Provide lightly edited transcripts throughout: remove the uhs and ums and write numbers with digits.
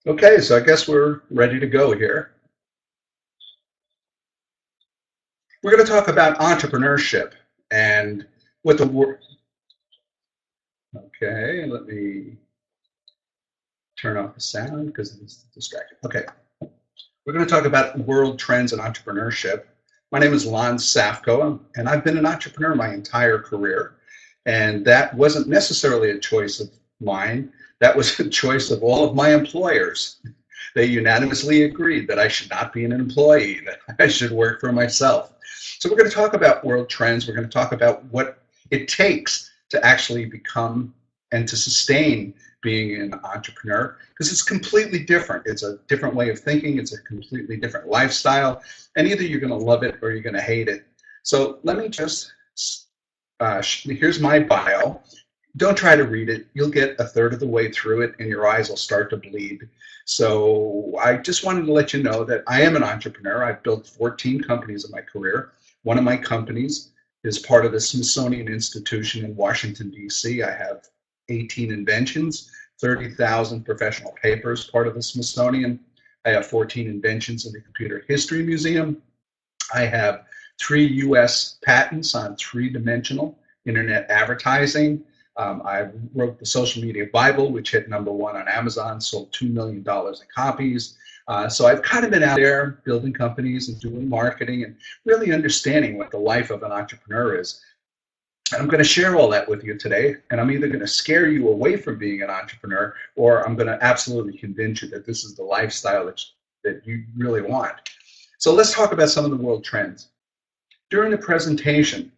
Okay, so I guess we're ready to go here. We're going to talk about entrepreneurship and what the word. Okay, let me turn off the sound because it's distracting. Okay, we're going to talk about world trends in entrepreneurship. My name is Lon Safko, and I've been an entrepreneur my entire career. And that wasn't necessarily a choice of mine. That was a choice of all of my employers. They unanimously agreed that I should not be an employee, that I should work for myself. So we're going to talk about world trends. We're going to talk about what it takes to actually become and to sustain being an entrepreneur, because it's completely different. It's a different way of thinking. It's a completely different lifestyle. And either you're going to love it or you're going to hate it. So let me just, here's my bio. Don't try to read it. You'll get a third of the way through it and your eyes will start to bleed. So I just wanted to let you know that I am an entrepreneur. I've built 14 companies in my career. One of my companies is part of the Smithsonian Institution in Washington, D.C. I have 18 inventions, 30,000 professional papers, part of the Smithsonian. I have 14 inventions in the Computer History Museum. I have 3 U.S. patents on 3-dimensional internet advertising. I wrote the Social Media Bible, which hit #1 on Amazon, sold $2 million in copies. So I've kind of been out there building companies and doing marketing and really understanding what the life of an entrepreneur is. And I'm going to share all that with you today, and I'm either going to scare you away from being an entrepreneur, or I'm going to absolutely convince you that this is the lifestyle that you really want. So let's talk about some of the world trends. During the presentation,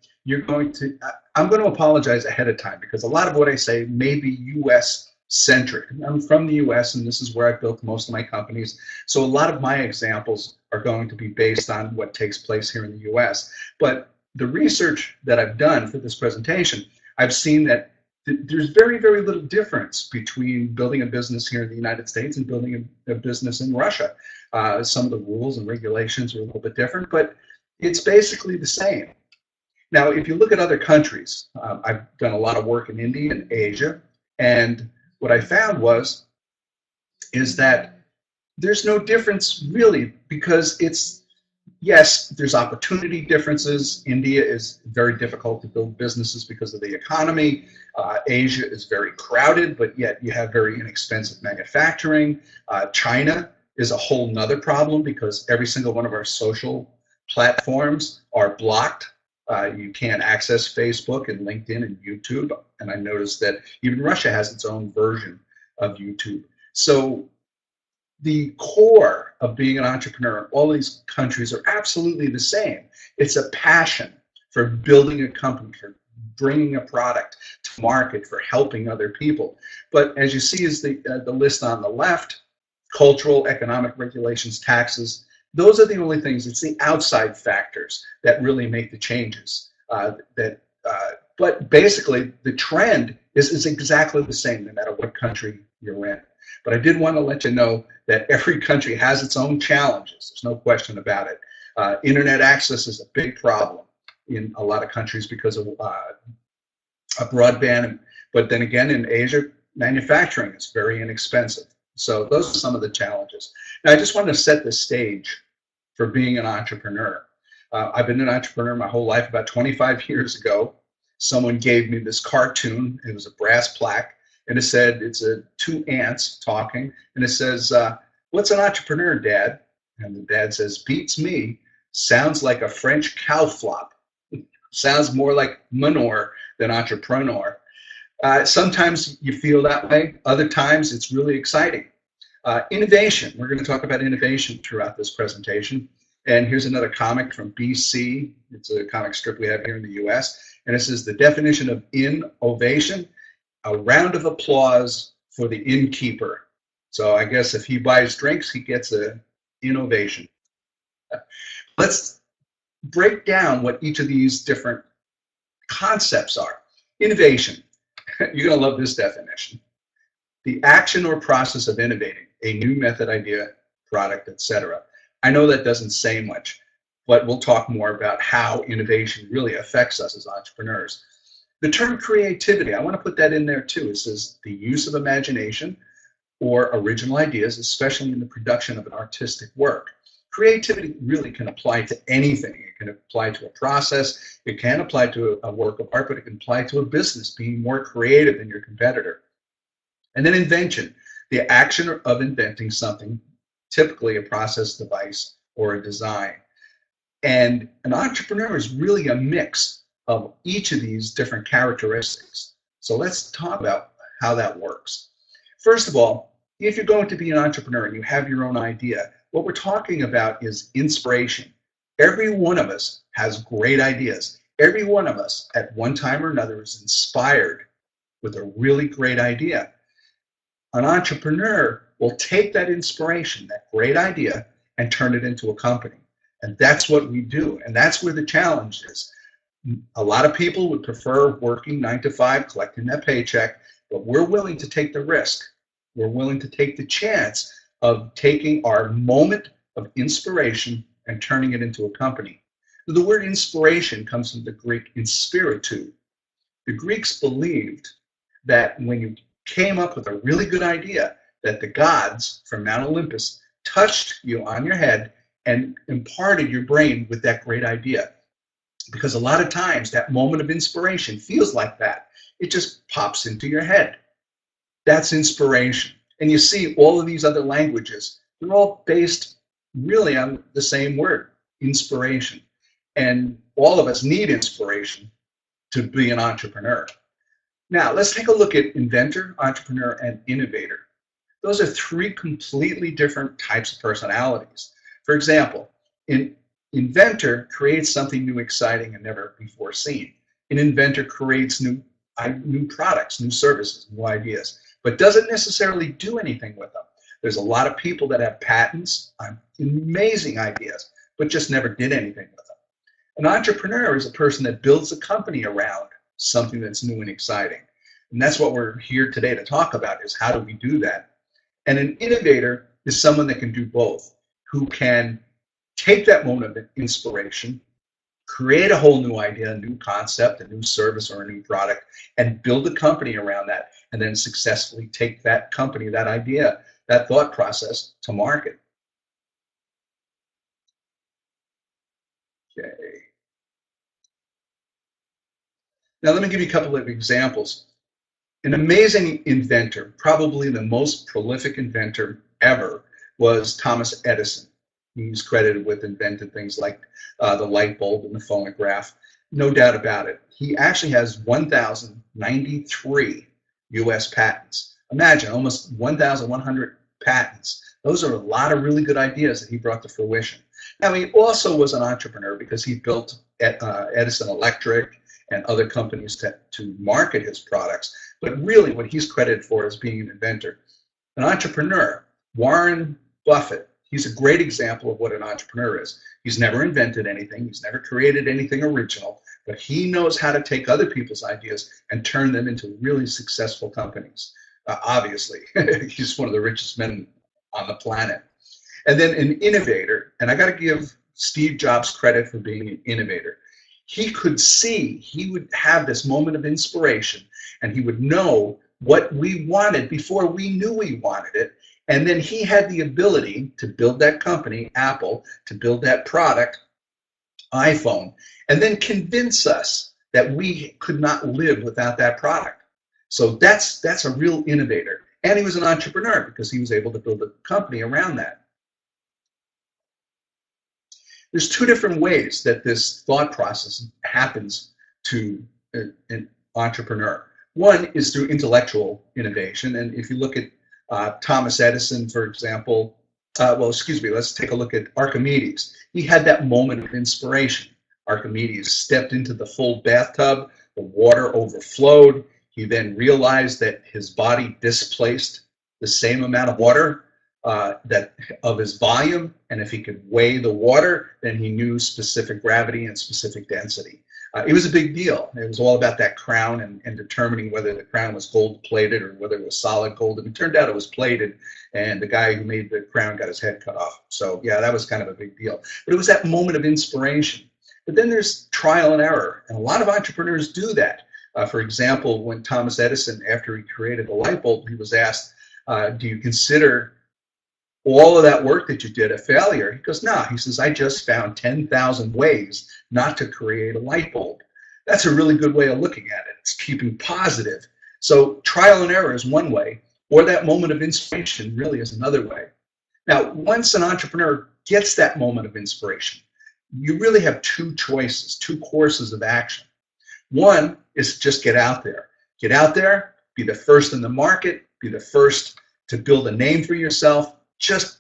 I'm going to apologize ahead of time because a lot of what I say may be U.S. centric. I'm from the U.S. and this is where I built most of my companies. So a lot of my examples are going to be based on what takes place here in the U.S. But the research that I've done for this presentation, I've seen that there's very, very little difference between building a business here in the United States and building a business in Russia. Some of the rules and regulations are a little bit different, but it's basically the same. Now, if you look at other countries, I've done a lot of work in India and Asia, and what I found is that there's no difference really, because yes, there's opportunity differences. India is very difficult to build businesses because of the economy. Asia is very crowded, but yet you have very inexpensive manufacturing. China is a whole nother problem because every single one of our social platforms are blocked. You can't access Facebook and LinkedIn and YouTube. And I noticed that even Russia has its own version of YouTube. So the core of being an entrepreneur in all these countries are absolutely the same. It's a passion for building a company, for bringing a product to market, for helping other people. But as you see is the list on the left, cultural, economic regulations, taxes, those are the only things. It's the outside factors that really make the changes. But basically, the trend is exactly the same no matter what country you're in. But I did want to let you know that every country has its own challenges. There's no question about it. Internet access is a big problem in a lot of countries because of a broadband. But then again, in Asia, manufacturing is very inexpensive. So those are some of the challenges. Now, I just wanted to set the stage for being an entrepreneur. I've been an entrepreneur my whole life. About 25 years ago, someone gave me this cartoon. It was a brass plaque, and it said, it's 2 ants talking, and it says, what's an entrepreneur, Dad? And the dad says, beats me. Sounds like a French cow flop. Sounds more like manure than entrepreneur. Sometimes you feel that way. Other times it's really exciting. Innovation. We're going to talk about innovation throughout this presentation. And here's another comic from BC. It's a comic strip we have here in the US. And it says the definition of innovation, a round of applause for the innkeeper. So I guess if he buys drinks, he gets an innovation. Let's break down what each of these different concepts are. Innovation. You're going to love this definition. The action or process of innovating a new method, idea, product, etc. I know that doesn't say much, but we'll talk more about how innovation really affects us as entrepreneurs. The term creativity, I want to put that in there too. It says the use of imagination or original ideas, especially in the production of an artistic work. Creativity really can apply to anything. It can apply to a process, it can apply to a work of art, but it can apply to a business, being more creative than your competitor. And then invention, the action of inventing something, typically a process, device, or a design. And an entrepreneur is really a mix of each of these different characteristics. So let's talk about how that works. First of all, if you're going to be an entrepreneur and you have your own idea, what we're talking about is inspiration. Every one of us has great ideas. Every one of us at one time or another is inspired with a really great idea. An entrepreneur will take that inspiration, that great idea, and turn it into a company. And that's what we do. And that's where the challenge is. A lot of people would prefer working 9 to 5, collecting that paycheck, but we're willing to take the risk. We're willing to take the chance of taking our moment of inspiration and turning it into a company. The word inspiration comes from the Greek inspiritu. The Greeks believed that when you came up with a really good idea, that the gods from Mount Olympus touched you on your head and imparted your brain with that great idea. Because a lot of times that moment of inspiration feels like that. It just pops into your head. That's inspiration. And you see all of these other languages, they're all based really on the same word, inspiration. And all of us need inspiration to be an entrepreneur. Now, let's take a look at inventor, entrepreneur, and innovator. Those are three completely different types of personalities. For example, an inventor creates something new, exciting, and never before seen. An inventor creates new products, new services, new ideas, but doesn't necessarily do anything with them. There's a lot of people that have patents on amazing ideas, but just never did anything with them. An entrepreneur is a person that builds a company around something that's new and exciting. And that's what we're here today to talk about, is how do we do that? And an innovator is someone that can do both, who can take that moment of inspiration, create a whole new idea, a new concept, a new service, or a new product, and build a company around that, and then successfully take that company, that idea, that thought process to market. Okay. Now let me give you a couple of examples. An amazing inventor, probably the most prolific inventor ever, was Thomas Edison. He's credited with inventing things like the light bulb and the phonograph. No doubt about it. He actually has 1,093 US patents. Imagine, almost 1,100 patents. Those are a lot of really good ideas that he brought to fruition. Now, he also was an entrepreneur because he built Edison Electric and other companies to market his products. But really what he's credited for is being an inventor. An entrepreneur, Warren Buffett, he's a great example of what an entrepreneur is. He's never invented anything. He's never created anything original, but he knows how to take other people's ideas and turn them into really successful companies. Obviously, he's one of the richest men on the planet. And then an innovator, and I got to give Steve Jobs credit for being an innovator. He could see, he would have this moment of inspiration, and he would know what we wanted before we knew we wanted it. And then he had the ability to build that company, Apple, to build that product, iPhone, and then convince us that we could not live without that product. So that's a real innovator. And he was an entrepreneur because he was able to build a company around that. There's two different ways that this thought process happens to an entrepreneur. One is through intellectual innovation. And if you look at Thomas Edison, for example, let's take a look at Archimedes. He had that moment of inspiration. Archimedes stepped into the full bathtub, the water overflowed. He then realized that his body displaced the same amount of water that of his volume, and if he could weigh the water, then he knew specific gravity and specific density. It was a big deal. It was all about that crown and determining whether the crown was gold plated or whether it was solid gold. And it turned out it was plated, and the guy who made the crown got his head cut off. So yeah, that was kind of a big deal. But it was that moment of inspiration. But then there's trial and error, and a lot of entrepreneurs do that. For example, when Thomas Edison, after he created the light bulb, he was asked, Do you consider all of that work that you did a failure? He goes, no. He says, I just found 10,000 ways not to create a light bulb. That's a really good way of looking at it. It's keeping positive. So trial and error is one way, or that moment of inspiration really is another way. Now, once an entrepreneur gets that moment of inspiration, you really have two choices, two courses of action. One is just get out there. Get out there, be the first in the market, be the first to build a name for yourself. Just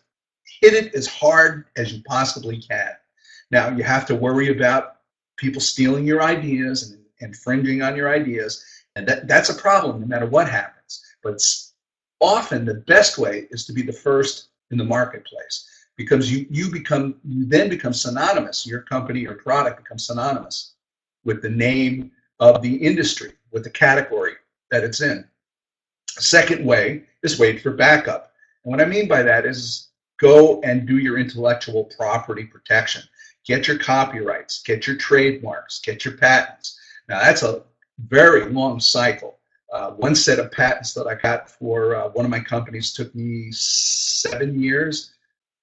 hit it as hard as you possibly can. Now, you have to worry about people stealing your ideas and infringing on your ideas, and that's a problem no matter what happens. But it's often the best way is to be the first in the marketplace, because you then become synonymous. Your company, your product becomes synonymous with the name of the industry, with the category that it's in. Second way is wait for backup. And what I mean by that is go and do your intellectual property protection. Get your copyrights, get your trademarks, get your patents. Now that's a very long cycle. One set of patents that I got for one of my companies took me 7 years.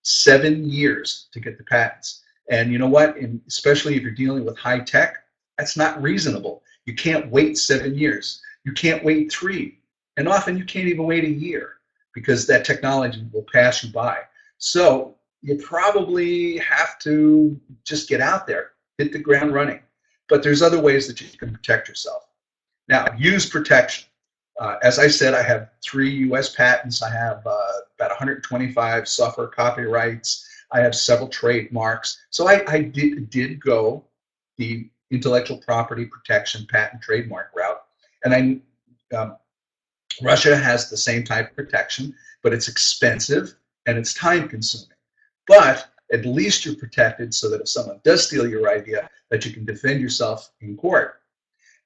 7 years to get the patents. And you know what? Especially if you're dealing with high tech, that's not reasonable. You can't wait 7 years. You can't wait 3. And often you can't even wait a year, because that technology will pass you by. So you probably have to just get out there, hit the ground running. But there's other ways that you can protect yourself. Now, use protection. As I said, I have 3 U.S. patents. I have about 125 software copyrights. I have several trademarks. So I did go the intellectual property protection patent trademark route. And Russia has the same type of protection, but it's expensive and it's time consuming. But at least you're protected so that if someone does steal your idea, that you can defend yourself in court.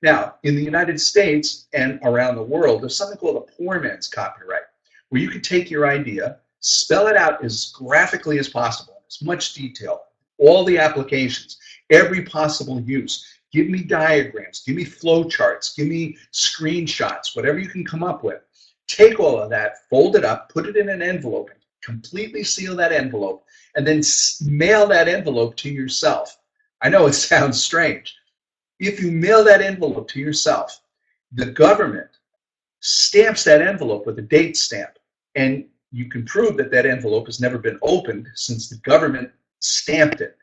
Now, in the United States and around the world, there's something called a poor man's copyright, where you can take your idea, spell it out as graphically as possible, in as much detail, all the applications, every possible use. Give me diagrams, give me flow charts, give me screenshots, whatever you can come up with. Take all of that, fold it up, put it in an envelope, completely seal that envelope, and then mail that envelope to yourself. I know it sounds strange. If you mail that envelope to yourself, the government stamps that envelope with a date stamp, and you can prove that that envelope has never been opened since the government stamped it.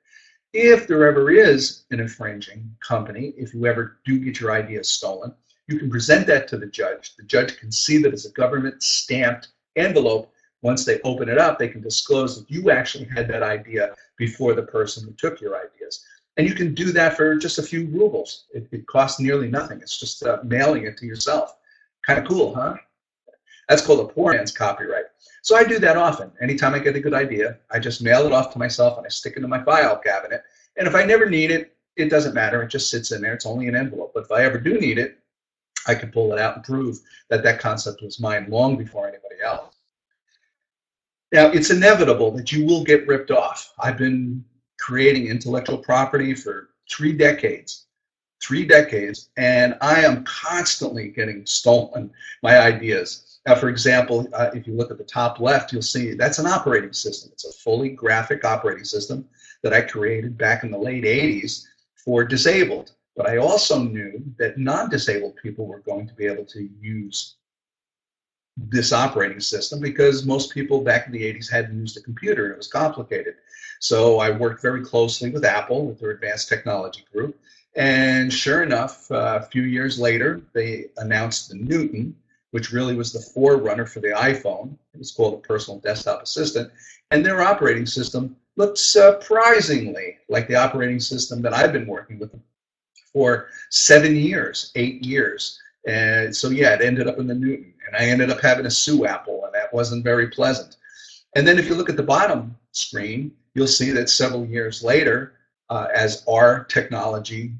If there ever is an infringing company, if you ever do get your ideas stolen, you can present that to the judge. The judge can see that it's a government stamped envelope. Once they open it up, they can disclose that you actually had that idea before the person who took your ideas. And you can do that for just a few rubles. It costs nearly nothing. It's just mailing it to yourself. Kind of cool, huh? That's called a poor man's copyright. So I do that often. Anytime I get a good idea, I just mail it off to myself and I stick it in my file cabinet. And if I never need it, it doesn't matter. It just sits in there. It's only an envelope. But if I ever do need it, I can pull it out and prove that that concept was mine long before anybody else. Now, it's inevitable that you will get ripped off. I've been creating intellectual property for 3 decades, and I am constantly getting stolen my ideas. Now, for example, if you look at the top left, you'll see that's an operating system. It's a fully graphic operating system that I created back in the late 80s for disabled. But I also knew that non-disabled people were going to be able to use this operating system because most people back in the 80s hadn't used a computer and it was complicated. So I worked very closely with Apple, with their advanced technology group. And sure enough, a few years later, they announced the Newton, which really was the forerunner for the iPhone. It was called a personal desktop assistant. And their operating system looked surprisingly like the operating system that I've been working with for 7 years, 8 years. And so, yeah, it ended up in the Newton. And I ended up having to sue Apple, and that wasn't very pleasant. And then if you look at the bottom screen, you'll see that several years later, as our technology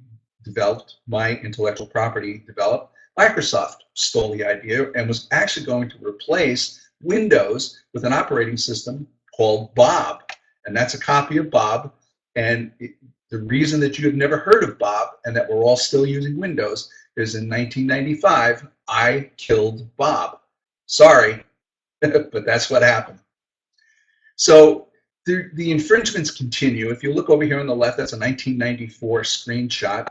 developed, my intellectual property developed, Microsoft stole the idea and was actually going to replace Windows with an operating system called Bob. And that's a copy of Bob. And the reason that you have never heard of Bob and that we're all still using Windows is in 1995, I killed Bob. Sorry, but that's what happened. So the infringements continue. If you look over here on the left, that's a 1994 screenshot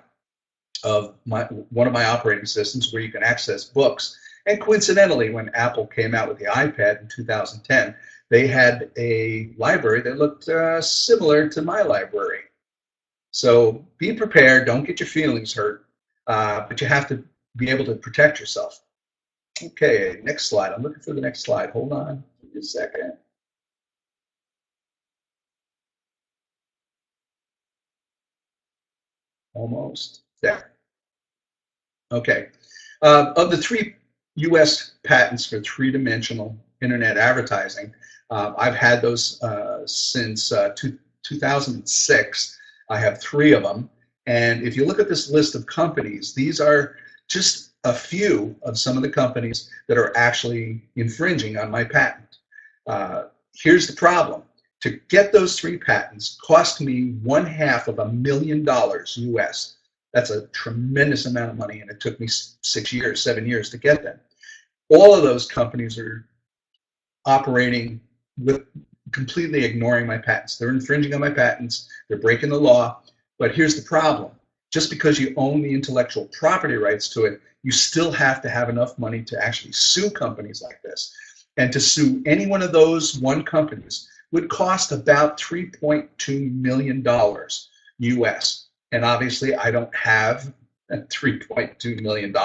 of one of my operating systems where you can access books. And coincidentally, when Apple came out with the iPad in 2010, they had a library that looked similar to my library. So be prepared, don't get your feelings hurt, but you have to be able to protect yourself. Okay, next slide. I'm looking for the next slide. Hold on a second. Almost there. Okay. Of the 3 U.S. patents for three-dimensional internet advertising, I've had those since 2006. I have 3 of them. And if you look at this list of companies, these are just a few of some of the companies that are actually infringing on my patent. Here's the problem. To get those 3 patents cost me $500,000 US. That's a tremendous amount of money, and it took me 6 years, 7 years to get them. All of those companies are operating with completely ignoring my patents. They're infringing on my patents. They're breaking the law. But here's the problem. Just because you own the intellectual property rights to it, you still have to have enough money to actually sue companies like this. And to sue any one of those 1 companies would cost about $3.2 million US. And obviously I don't have $3.2 million.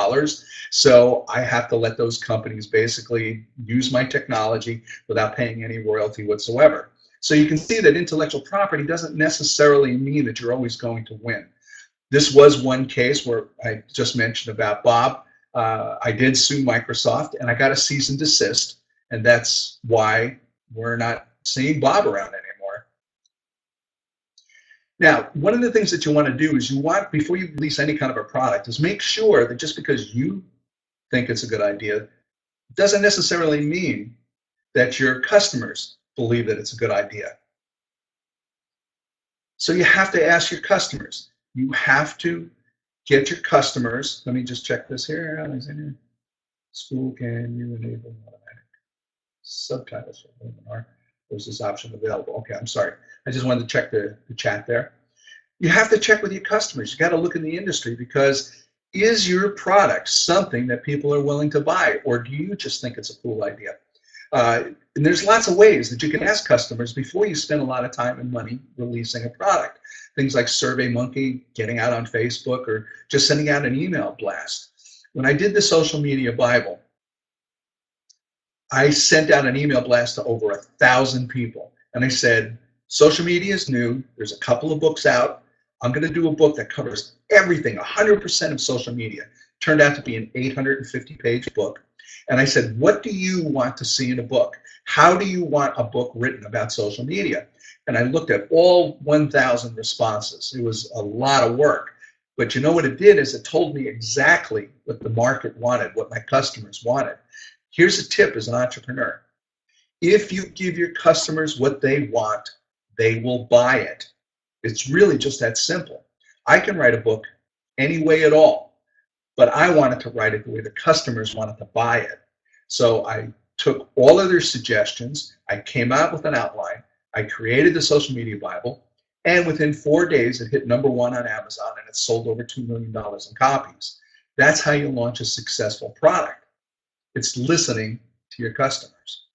So I have to let those companies basically use my technology without paying any royalty whatsoever. So you can see that intellectual property doesn't necessarily mean that you're always going to win. This was one case where I just mentioned about Bob. I did sue Microsoft and I got a cease and desist, and that's why we're not seeing Bob around anymore. Now, one of the things that you want to do is before you release any kind of a product, is make sure that just because you think it's a good idea doesn't necessarily mean that your customers believe that it's a good idea. So you have to ask your customers. You have to get your customers. Let me just check this here. Alexander, school, can you enable automatic subtitles for webinar? There's this option available. Okay, I'm sorry. I just wanted to check the chat there. You have to check with your customers. You got to look in the industry, because is your product something that people are willing to buy, or do you just think it's a cool idea? And there's lots of ways that you can ask customers before you spend a lot of time and money releasing a product. Things like SurveyMonkey, getting out on Facebook, or just sending out an email blast. When I did the Social Media Bible, I sent out an email blast to over 1,000 people. And I said, social media is new. There's a couple of books out. I'm going to do a book that covers everything, 100% of social media. Turned out to be an 850-page book. And I said, what do you want to see in a book? How do you want a book written about social media? And I looked at all 1,000 responses. It was a lot of work. But you know what it did is it told me exactly what the market wanted, what my customers wanted. Here's a tip as an entrepreneur. If you give your customers what they want, they will buy it. It's really just that simple. I can write a book any way at all, but I wanted to write it the way the customers wanted to buy it. So I took all of their suggestions, I came out with an outline, I created the Social Media Bible, and within 4 days it hit #1 on Amazon, and it sold over $2 million in copies. That's how you launch a successful product. It's listening to your customers.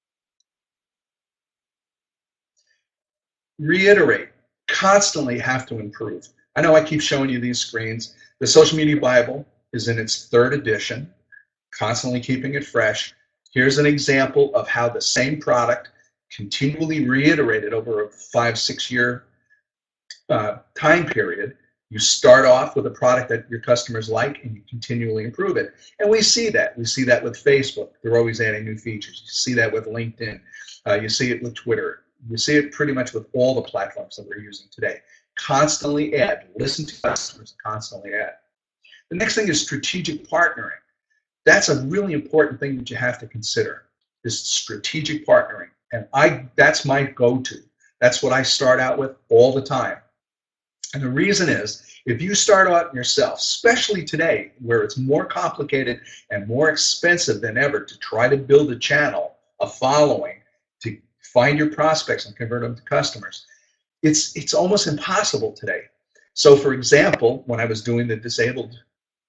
Reiterate, constantly have to improve. I know I keep showing you these screens. The Social Media Bible is in its 3rd edition, constantly keeping it fresh. Here's an example of how the same product continually reiterated over a 5-6 year time period. You start off with a product that your customers like, and you continually improve it. And we see that. We see that with Facebook. They're always adding new features. You see that with LinkedIn. You see it with Twitter. You see it pretty much with all the platforms that we're using today. Constantly add. Listen to customers. Constantly add. The next thing is strategic partnering. That's a really important thing that you have to consider, is strategic partnering. And that's my go-to. That's what I start out with all the time. And the reason is, if you start out yourself, especially today where it's more complicated and more expensive than ever to try to build a channel a following, to find your prospects and convert them to customers. It's almost impossible today. So for example, when I was doing the disabled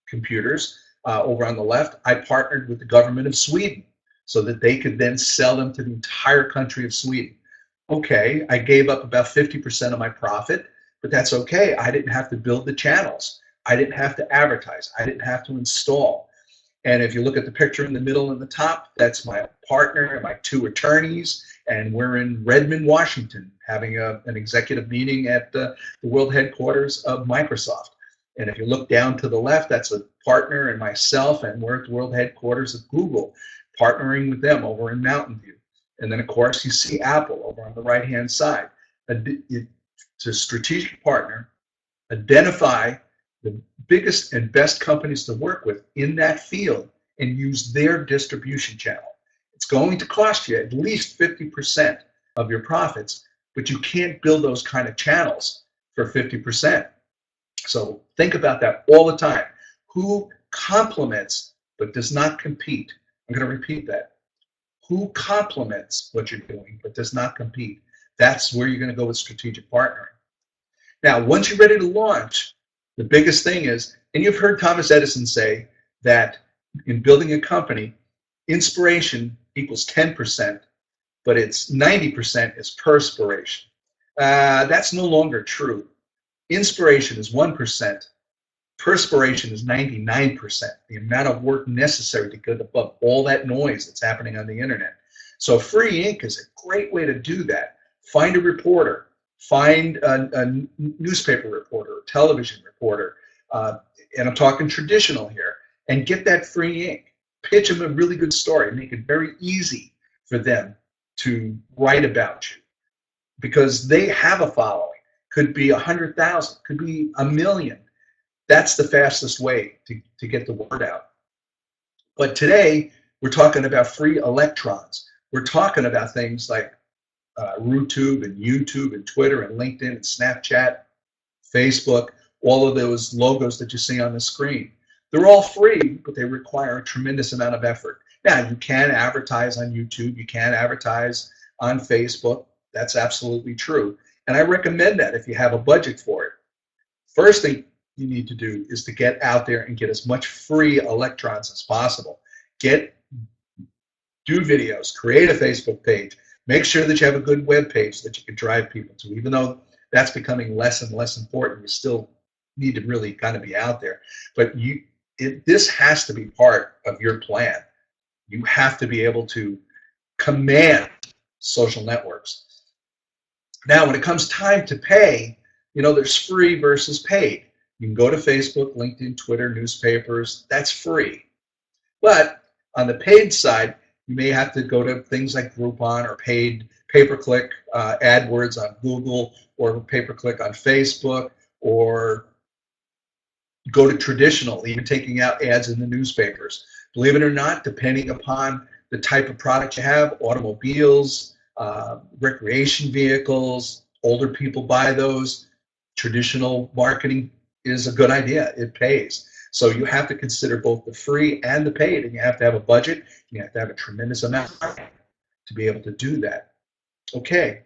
computers over on the left, I partnered with the government of Sweden so that they could then sell them to the entire country of Sweden. Okay, I gave up about 50% of my profit, but that's okay. I didn't have to build the channels. I didn't have to advertise. I didn't have to install. And if you look at the picture in the middle and the top, that's my partner and my two attorneys, and we're in Redmond, Washington, having an executive meeting at the world headquarters of Microsoft. And if you look down to the left, that's a partner and myself, and we're at the world headquarters of Google, partnering with them over in Mountain View. And then, of course, you see Apple over on the right-hand side. It's a strategic partner. Identify the biggest and best companies to work with in that field and use their distribution channel. It's going to cost you at least 50% of your profits, but you can't build those kind of channels for 50%. So think about that all the time. Who complements but does not compete? I'm going to repeat that. Who complements what you're doing but does not compete? That's where you're going to go with strategic partnering. Now, once you're ready to launch, the biggest thing is, and you've heard Thomas Edison say that in building a company, inspiration equals 10%, but it's 90% is perspiration. That's no longer true. Inspiration is 1%. Perspiration is 99%, the amount of work necessary to get above all that noise that's happening on the internet. So free ink is a great way to do that. Find a reporter, find a newspaper reporter, a television reporter, and I'm talking traditional here, and get that free ink. Pitch them a really good story, make it very easy for them to write about you, because they have a following. Could be 100,000, could be 1 million. That's the fastest way to get the word out. But today, we're talking about free electrons. We're talking about things like RooTube and YouTube and Twitter and LinkedIn and Snapchat, Facebook, all of those logos that you see on the screen. They're all free, but they require a tremendous amount of effort. Now, you can advertise on YouTube. You can advertise on Facebook. That's absolutely true. And I recommend that if you have a budget for it. First thing you need to do is to get out there and get as much free electrons as possible. Do videos, create a Facebook page, make sure that you have a good web page that you can drive people to. Even though that's becoming less and less important, you still need to really kind of be out there. But this has to be part of your plan. You have to be able to command social networks. Now, when it comes time to pay, there's free versus paid. You can go to Facebook, LinkedIn, Twitter, newspapers. That's free. But on the paid side, you may have to go to things like Groupon or paid pay-per-click AdWords on Google, or pay-per-click on Facebook, or go to traditional, even taking out ads in the newspapers. Believe it or not, depending upon the type of product you have, automobiles, recreation vehicles, older people buy those. Traditional marketing is a good idea. It pays. So you have to consider both the free and the paid, and you have to have a budget. You have to have a tremendous amount to be able to do that. Okay.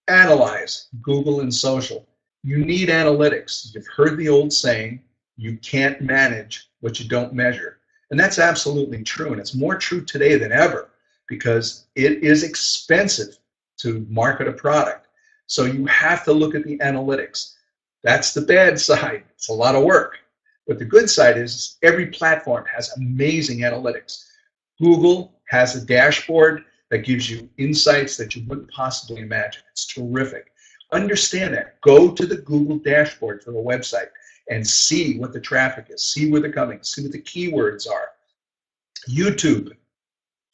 Analyze Google and social. You need analytics. You've heard the old saying, you can't manage what you don't measure. And that's absolutely true. And it's more true today than ever, because it is expensive to market a product. So you have to look at the analytics. That's the bad side. It's a lot of work. But the good side is every platform has amazing analytics. Google has a dashboard that gives you insights that you wouldn't possibly imagine. It's terrific. Understand that. Go to the Google dashboard for the website and see what the traffic is, see where they're coming, see what the keywords are. YouTube,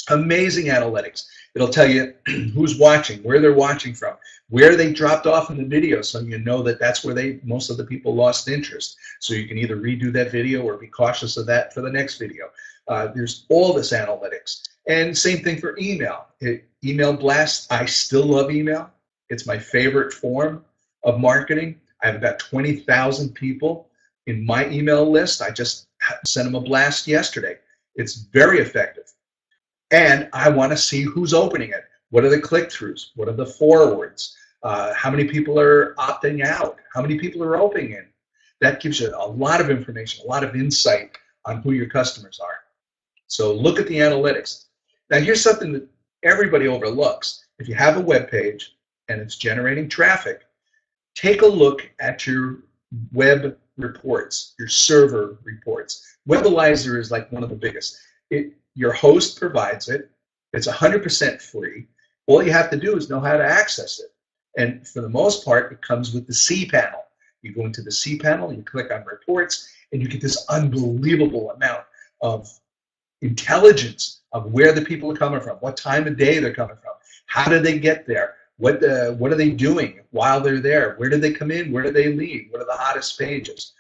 amazing analytics. It'll tell you who's watching, where they're watching from, where they dropped off in the video, so you know that that's where most of the people lost interest. So you can either redo that video or be cautious of that for the next video. There's all this analytics. And same thing for email. Email blasts, I still love email. It's my favorite form of marketing. I have about 20,000 people in my email list. I just sent them a blast yesterday. It's very effective. And I want to see who's opening it. What are the click-throughs? What are the forwards? How many people are opting out? How many people are opening in? That gives you a lot of information, a lot of insight on who your customers are. So look at the analytics. Now here's something that everybody overlooks. If you have a web page and it's generating traffic, take a look at your web reports, your server reports. Webalizer is like one of the biggest. Your host provides it. It's 100% free. All you have to do is know how to access it. And for the most part, it comes with the cPanel. You go into the cPanel, you click on reports, and you get this unbelievable amount of intelligence of where the people are coming from, what time of day they're coming from, how did they get there, what are they doing while they're there, where did they come in, where did they leave, what are the hottest pages.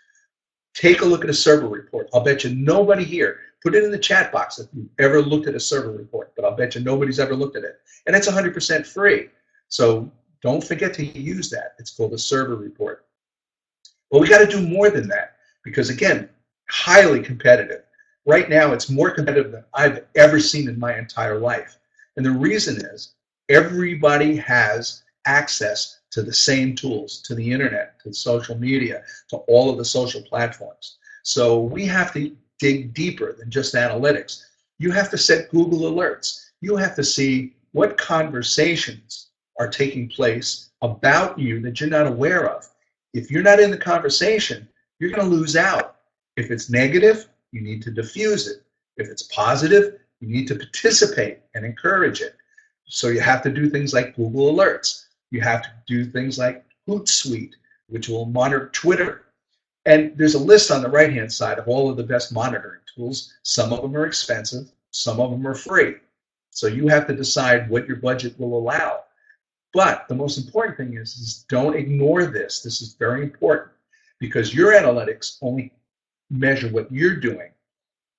Take a look at a server report. I'll bet you nobody here, put it in the chat box if you've ever looked at a server report, but I'll bet you nobody's ever looked at it. And it's 100% free. So don't forget to use that. It's called a server report. But we got to do more than that because, again, highly competitive. Right now, it's more competitive than I've ever seen in my entire life. And the reason is everybody has access to the same tools, to the internet, to social media, to all of the social platforms. So we have to dig deeper than just analytics. You have to set Google alerts. You have to see what conversations are taking place about you that you're not aware of. If you're not in the conversation, you're going to lose out. If it's negative, you need to diffuse it. If it's positive, you need to participate and encourage it. So you have to do things like Google Alerts. You have to do things like Hootsuite, which will monitor Twitter. And there's a list on the right-hand side of all of the best monitoring tools. Some of them are expensive. Some of them are free. So you have to decide what your budget will allow. But the most important thing is don't ignore this. This is very important because your analytics only measure what you're doing.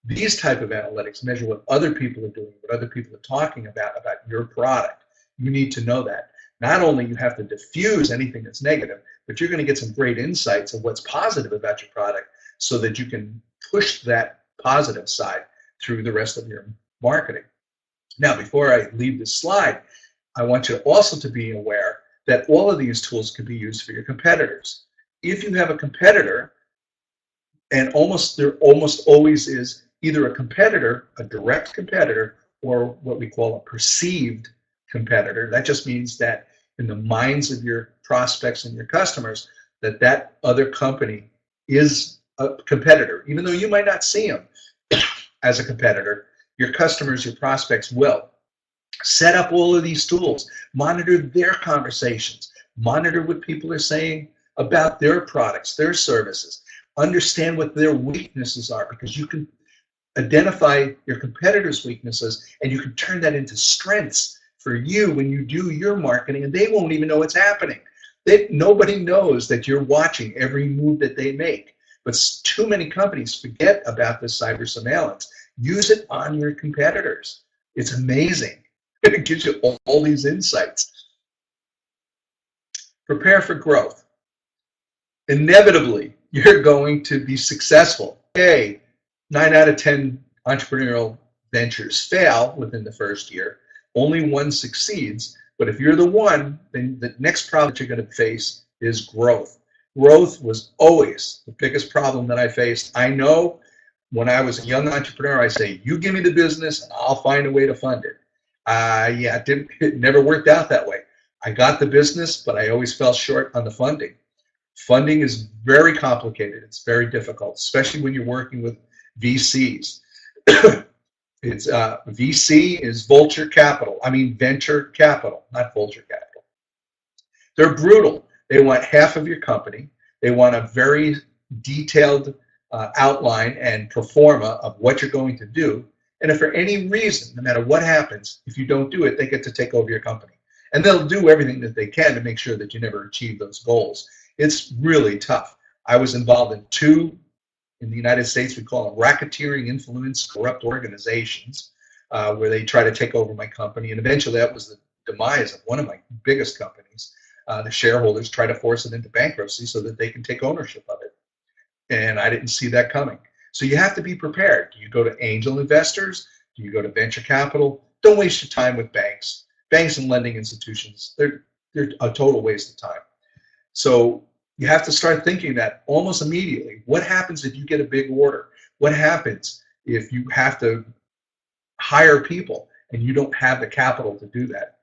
These type of analytics measure what other people are doing, what other people are talking about your product. You need to know that. Not only you have to diffuse anything that's negative, but you're going to get some great insights of what's positive about your product so that you can push that positive side through the rest of your marketing. Now, before I leave this slide, I want you also to be aware that all of these tools can be used for your competitors. If you have a competitor, and there almost always is either a competitor, a direct competitor, or what we call a perceived competitor. That just means that in the minds of your prospects and your customers, that other company is a competitor. Even though you might not see them as a competitor, your customers, your prospects will. Set up all of these tools. Monitor their conversations. Monitor what people are saying about their products, their services. Understand what their weaknesses are because you can identify your competitors' weaknesses and you can turn that into strengths for you when you do your marketing, and they won't even know what's happening. Nobody knows that you're watching every move that they make. But too many companies forget about this cyber surveillance. Use it on your competitors. It's amazing. It gives you all these insights. Prepare for growth. Inevitably, you're going to be successful. Okay, 9 out of 10 entrepreneurial ventures fail within the first year. Only one succeeds. But if you're the one, then the next problem that you're going to face is growth. Growth was always the biggest problem that I faced. I know when I was a young entrepreneur, I say, you give me the business and I'll find a way to fund it. Yeah, it never worked out that way. I got the business, but I always fell short on the funding. Funding is very complicated. It's very difficult, especially when you're working with VCs. VC is venture capital, not vulture capital. They're brutal. They want half of your company. They want a very detailed outline and pro forma of what you're going to do. And if for any reason, no matter what happens, if you don't do it, they get to take over your company. And they'll do everything that they can to make sure that you never achieve those goals. It's really tough. I was involved in two, in the United States, we call them racketeering, influence, corrupt organizations, where they try to take over my company. And eventually that was the demise of one of my biggest companies. The shareholders try to force it into bankruptcy so that they can take ownership of it. And I didn't see that coming. So you have to be prepared. Do you go to angel investors? Do you go to venture capital? Don't waste your time with banks. Banks and lending institutions, they're a total waste of time. So you have to start thinking that almost immediately. What happens if you get a big order? What happens if you have to hire people and you don't have the capital to do that?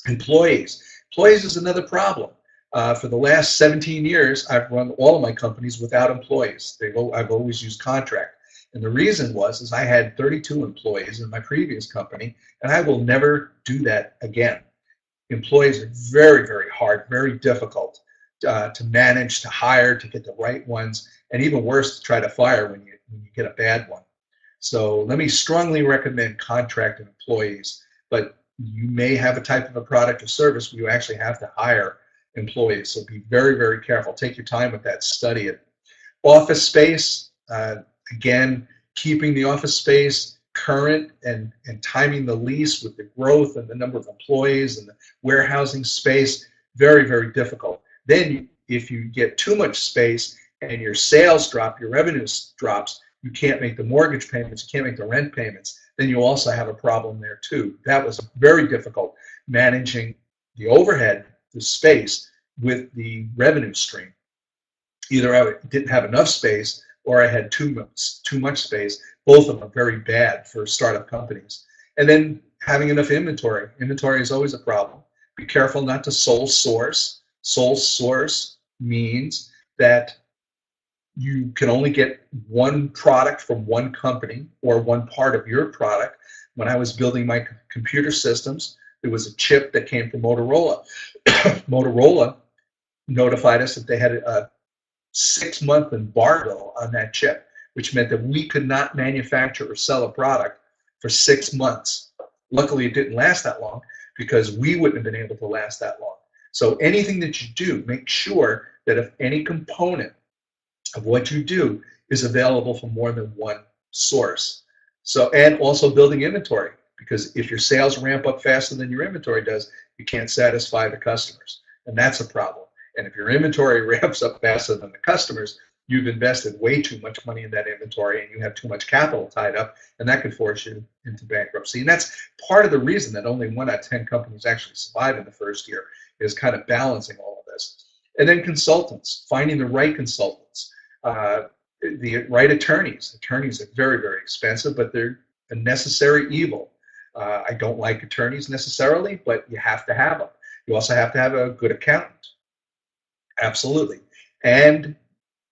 Employees. Employees is another problem. For the last 17 years, I've run all of my companies without employees. I've always used contract. And the reason is I had 32 employees in my previous company, and I will never do that again. Employees are very, very hard, very difficult to manage, to hire, to get the right ones, and even worse, to try to fire when you get a bad one. So let me strongly recommend contracted employees, but you may have a type of a product or service where you actually have to hire employees. So be very, very careful. Take your time with that. Study it. Office space, again, keeping the office space current and timing the lease with the growth and the number of employees and the warehousing space, very, very difficult. Then if you get too much space and your sales drop, your revenue drops, you can't make the mortgage payments, you can't make the rent payments, then you also have a problem there too. That was very difficult, managing the overhead, the space, with the revenue stream. Either I didn't have enough space or I had too much space. Both of them are very bad for startup companies. And then having enough inventory. Inventory is always a problem. Be careful not to sole source. Sole source means that you can only get one product from one company or one part of your product. When I was building my computer systems, there was a chip that came from Motorola. Motorola notified us that they had a 6-month embargo on that chip, which meant that we could not manufacture or sell a product for 6 months. Luckily, it didn't last that long because we wouldn't have been able to last that long. So anything that you do, make sure that if any component of what you do is available from more than one source. So, and also building inventory, because if your sales ramp up faster than your inventory does, you can't satisfy the customers, and that's a problem. And if your inventory ramps up faster than the customers, you've invested way too much money in that inventory and you have too much capital tied up, and that could force you into bankruptcy. And that's part of the reason that only 1 out of 10 companies actually survive in the first year, is kind of balancing all of this. And then consultants, finding the right consultants, the right attorneys. Attorneys are very, very expensive, but they're a necessary evil. I don't like attorneys necessarily, but you have to have them. You also have to have a good accountant. Absolutely. And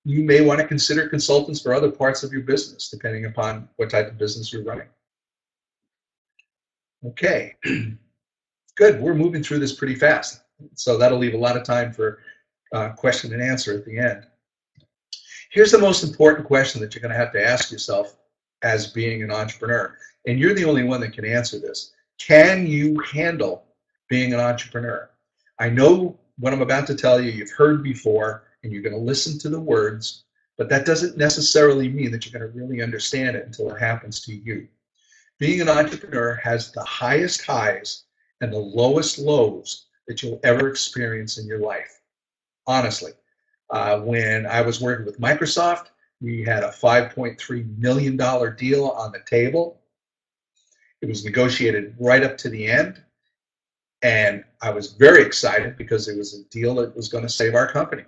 you may want to consider consultants for other parts of your business, depending upon what type of business you're running. Okay, good. We're moving through this pretty fast. So that'll leave a lot of time for question and answer at the end. Here's the most important question that you're going to have to ask yourself as being an entrepreneur. And you're the only one that can answer this. Can you handle being an entrepreneur? I know what I'm about to tell you, you've heard before, and you're going to listen to the words, but that doesn't necessarily mean that you're going to really understand it until it happens to you. Being an entrepreneur has the highest highs and the lowest lows that you'll ever experience in your life. Honestly, when I was working with Microsoft, we had a $5.3 million deal on the table. It was negotiated right up to the end. And I was very excited because it was a deal that was going to save our company.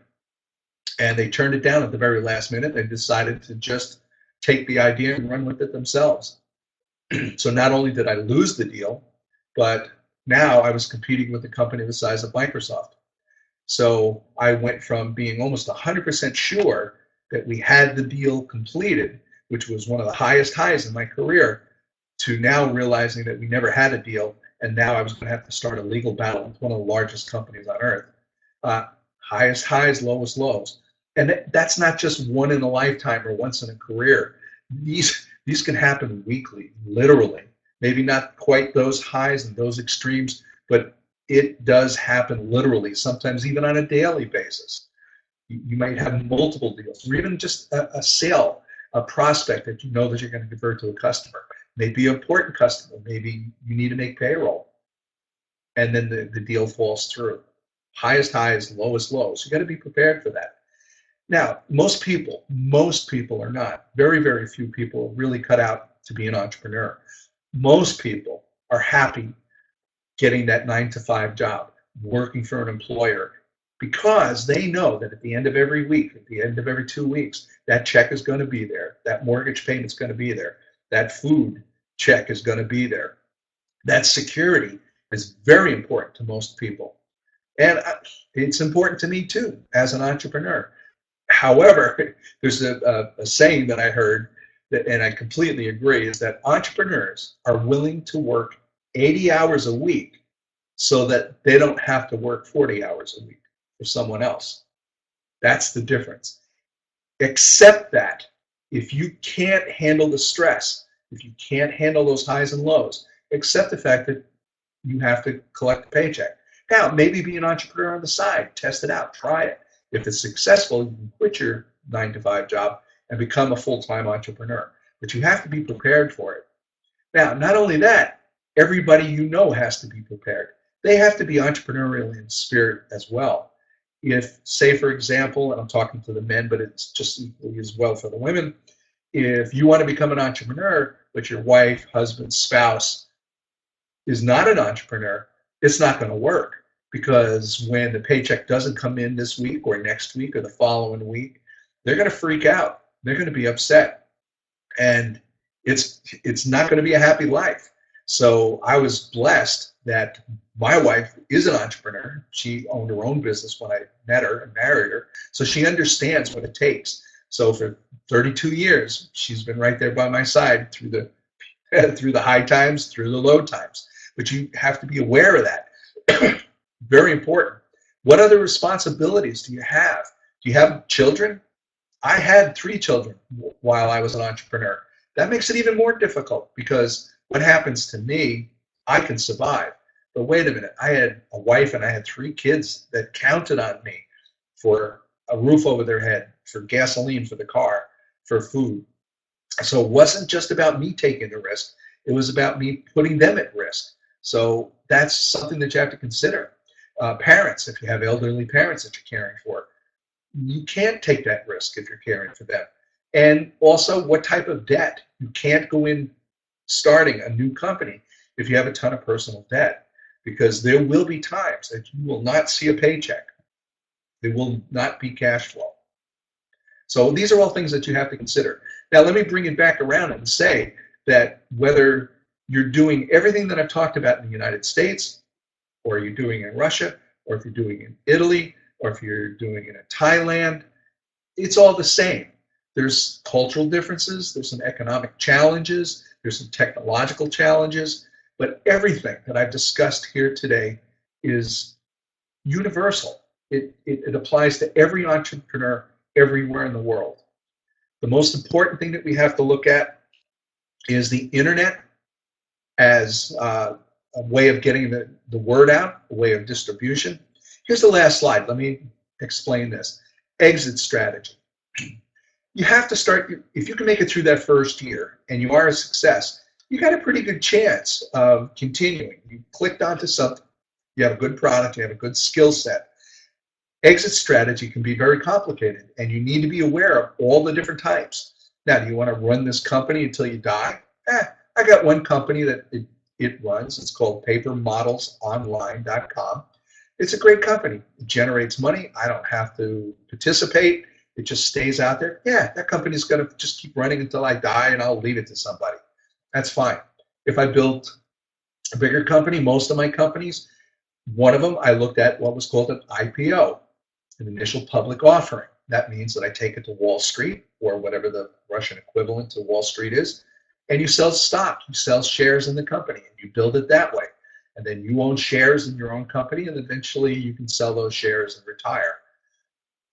And they turned it down at the very last minute. They decided to just take the idea and run with it themselves. So not only did I lose the deal, but now I was competing with a company the size of Microsoft. So I went from being almost 100% sure that we had the deal completed, which was one of the highest highs in my career, to now realizing that we never had a deal. And now I was going to have to start a legal battle with one of the largest companies on earth. Highest highs, lowest lows. And that's not just one in a lifetime or once in a career. These can happen weekly, literally. Maybe not quite those highs and those extremes, but it does happen literally, sometimes even on a daily basis. You might have multiple deals, or even just a sale, a prospect that you know that you're going to convert to a customer. Maybe an important customer, maybe you need to make payroll, and then the deal falls through. Highest highs, lowest lows. You got to be prepared for that. Now, most people are not. Very, very few people are really cut out to be an entrepreneur. Most people are happy getting that 9 to 5 job, working for an employer, because they know that at the end of every week, at the end of every 2 weeks, that check is going to be there, that mortgage payment's going to be there, that food check is going to be there. That security is very important to most people. And it's important to me too, as an entrepreneur. However, there's a saying that I heard, that, and I completely agree, is that entrepreneurs are willing to work 80 hours a week so that they don't have to work 40 hours a week for someone else. That's the difference. Except that if you can't handle the stress, if you can't handle those highs and lows, accept the fact that you have to collect a paycheck. Now, maybe be an entrepreneur on the side, test it out, try it. If it's successful, you can quit your 9 to 5 job and become a full-time entrepreneur. But you have to be prepared for it. Now, not only that, everybody you know has to be prepared. They have to be entrepreneurial in spirit as well. If, say, for example, and I'm talking to the men, but it's just equally as well for the women, if you want to become an entrepreneur, but your wife, husband, spouse is not an entrepreneur, it's not going to work, because when the paycheck doesn't come in this week or next week or the following week, they're going to freak out. They're going to be upset, and it's not going to be a happy life. So I was blessed that my wife is an entrepreneur. She owned her own business when I met her and married her, so she understands what it takes. So for 32 years, she's been right there by my side through the high times, through the low times. But you have to be aware of that. Very important. What other responsibilities do you have? Do you have children? I had 3 children while I was an entrepreneur. That makes it even more difficult, because what happens to me, I can survive. But wait a minute, I had a wife and I had 3 kids that counted on me for a roof over their head, for gasoline for the car, for food. So it wasn't just about me taking the risk, it was about me putting them at risk. So that's something that you have to consider. Parents, if you have elderly parents that you're caring for, you can't take that risk if you're caring for them. And also, what type of debt? You can't go in starting a new company if you have a ton of personal debt, because there will be times that you will not see a paycheck. There will not be cash flow. So these are all things that you have to consider. Now, let me bring it back around and say that whether you're doing everything that I've talked about in the United States, or you're doing in Russia, or if you're doing in Italy, or if you're doing it in Thailand, it's all the same. There's cultural differences, there's some economic challenges, there's some technological challenges, but everything that I've discussed here today is universal. It applies to every entrepreneur everywhere in the world. The most important thing that we have to look at is the internet as a way of getting the word out, a way of distribution. Here's the last slide. Let me explain this. Exit strategy. You have to start, if you can make it through that first year and you are a success, you got a pretty good chance of continuing. You clicked onto something, you have a good product, you have a good skill set. Exit strategy can be very complicated, and you need to be aware of all the different types. Now, do you want to run this company until you die? I got one company that it runs. It's called papermodelsonline.com. It's a great company. It generates money. I don't have to participate. It just stays out there. Yeah, that company's going to just keep running until I die, and I'll leave it to somebody. That's fine. If I built a bigger company, most of my companies, one of them, I looked at what was called an IPO, an initial public offering. That means that I take it to Wall Street, or whatever the Russian equivalent to Wall Street is, and you sell stock, you sell shares in the company, and you build it that way. And then you own shares in your own company, and eventually you can sell those shares and retire.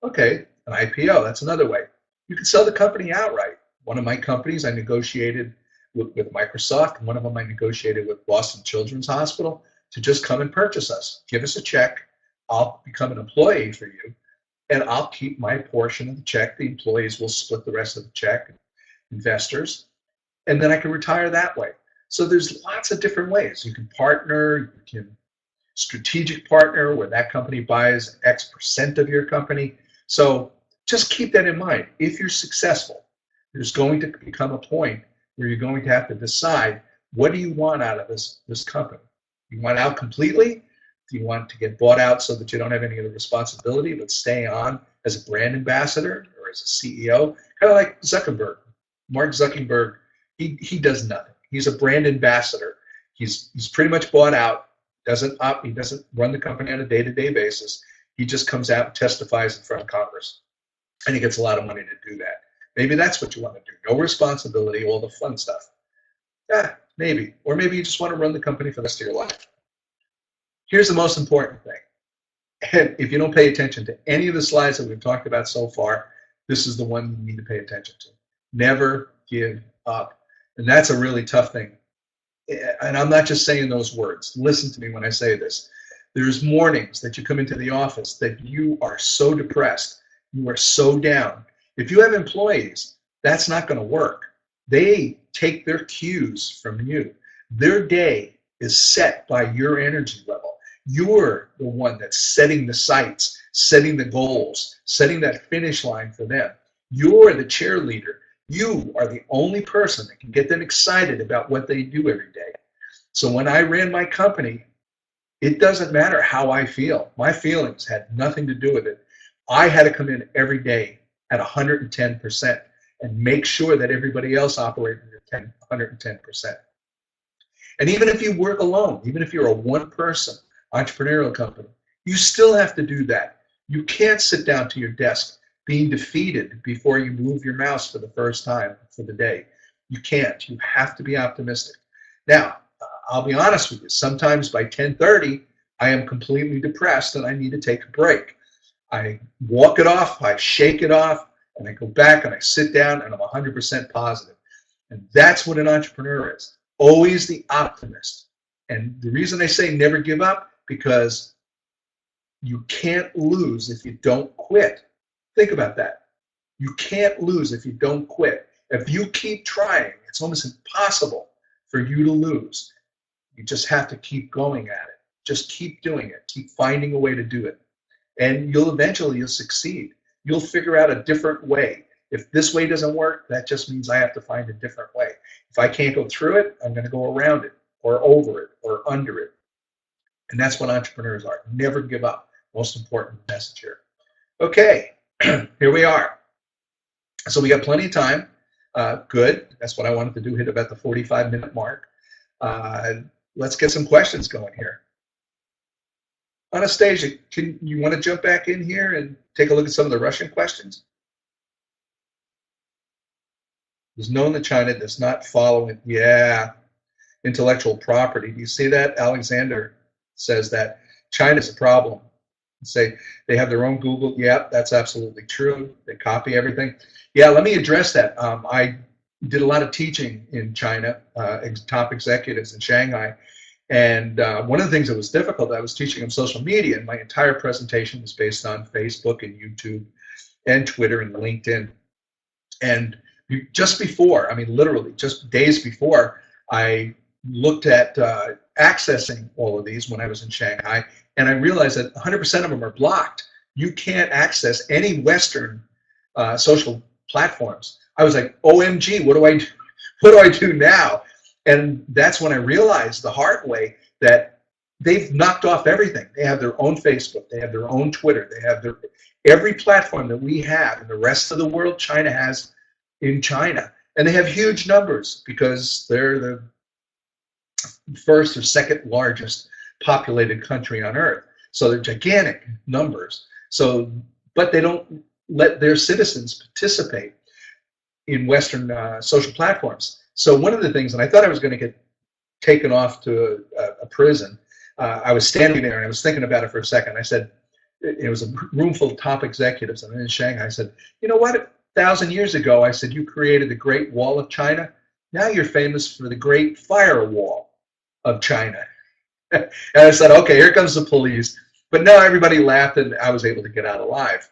Okay, an IPO, that's another way. You can sell the company outright. One of my companies I negotiated with Microsoft, one of them I negotiated with Boston Children's Hospital to just come and purchase us. Give us a check, I'll become an employee for you, and I'll keep my portion of the check. The employees will split the rest of the check, investors, and then I can retire that way. So there's lots of different ways. You can partner, you can strategic partner where that company buys X% of your company. So just keep that in mind. If you're successful, there's going to become a point where you're going to have to decide What do you want out of this company? You want out completely? Do you want to get bought out so that you don't have any of the responsibility but stay on as a brand ambassador or as a CEO? Kind of like Zuckerberg. Mark Zuckerberg, he does nothing. He's a brand ambassador. He's pretty much bought out. He doesn't run the company on a day-to-day basis. He just comes out and testifies in front of Congress, and he gets a lot of money to do that. Maybe that's what you want to do. No responsibility, all the fun stuff. Yeah, maybe. Or maybe you just want to run the company for the rest of your life. Here's the most important thing. And if you don't pay attention to any of the slides that we've talked about so far, this is the one you need to pay attention to. Never give up. And that's a really tough thing. And I'm not just saying those words. Listen to me when I say this. There's mornings that you come into the office that you are so depressed, you are so down. If you have employees, that's not going to work. They take their cues from you. Their day is set by your energy level. You're the one that's setting the sights, setting the goals, setting that finish line for them. You're the cheerleader. You are the only person that can get them excited about what they do every day. So when I ran my company, it doesn't matter how I feel. My feelings had nothing to do with it. I had to come in every day at 110% and make sure that everybody else operated at 110%. And even if you work alone, even if you're a one-person entrepreneurial company, you still have to do that. You can't sit down to your desk being defeated before you move your mouse for the first time for the day. You can't. You have to be optimistic. Now, I'll be honest with you. Sometimes by 10:30, I am completely depressed and I need to take a break. I walk it off, I shake it off, and I go back and I sit down and I'm 100% positive. And that's what an entrepreneur is. Always the optimist. And the reason I say never give up, because you can't lose if you don't quit. Think about that. You can't lose if you don't quit. If you keep trying, it's almost impossible for you to lose. You just have to keep going at it. Just keep doing it. Keep finding a way to do it. And you'll succeed. You'll figure out a different way. If this way doesn't work, that just means I have to find a different way. If I can't go through it, I'm going to go around it or over it or under it. And that's what entrepreneurs are. Never give up. Most important message here. Okay, here we are. So we got plenty of time. Good. That's what I wanted to do, hit about the 45-minute mark. Let's get some questions going here. Anastasia, you want to jump back in here and take a look at some of the Russian questions? It is known that China does not follow it. Yeah, intellectual property. Do you see that? Alexander says that China's a problem. Say they have their own Google. Yeah, that's absolutely true. They copy everything. Yeah, let me address that. I did a lot of teaching in China, top executives in Shanghai. And one of the things that was difficult, I was teaching them social media, and my entire presentation was based on Facebook and YouTube and Twitter and LinkedIn. And just before, I mean, literally just days before, I looked at accessing all of these when I was in Shanghai, and I realized that 100% of them are blocked. You can't access any Western social platforms. I was like, OMG, what do I do now? And that's when I realized the hard way that they've knocked off everything. They have their own Facebook, they have their own Twitter, they have every platform that we have in the rest of the world, China has in China. And they have huge numbers because they're the first or second largest populated country on earth. So they're gigantic numbers. So, but they don't let their citizens participate in Western social platforms. So one of the things, and I thought I was going to get taken off to a prison, I was standing there and I was thinking about it for a second. I said, it was a room full of top executives. I'm in Shanghai. I said, you know what, 1,000 years ago, I said, you created the Great Wall of China. Now you're famous for the Great Firewall of China. And I said, okay, here comes the police. But no, everybody laughed and I was able to get out alive.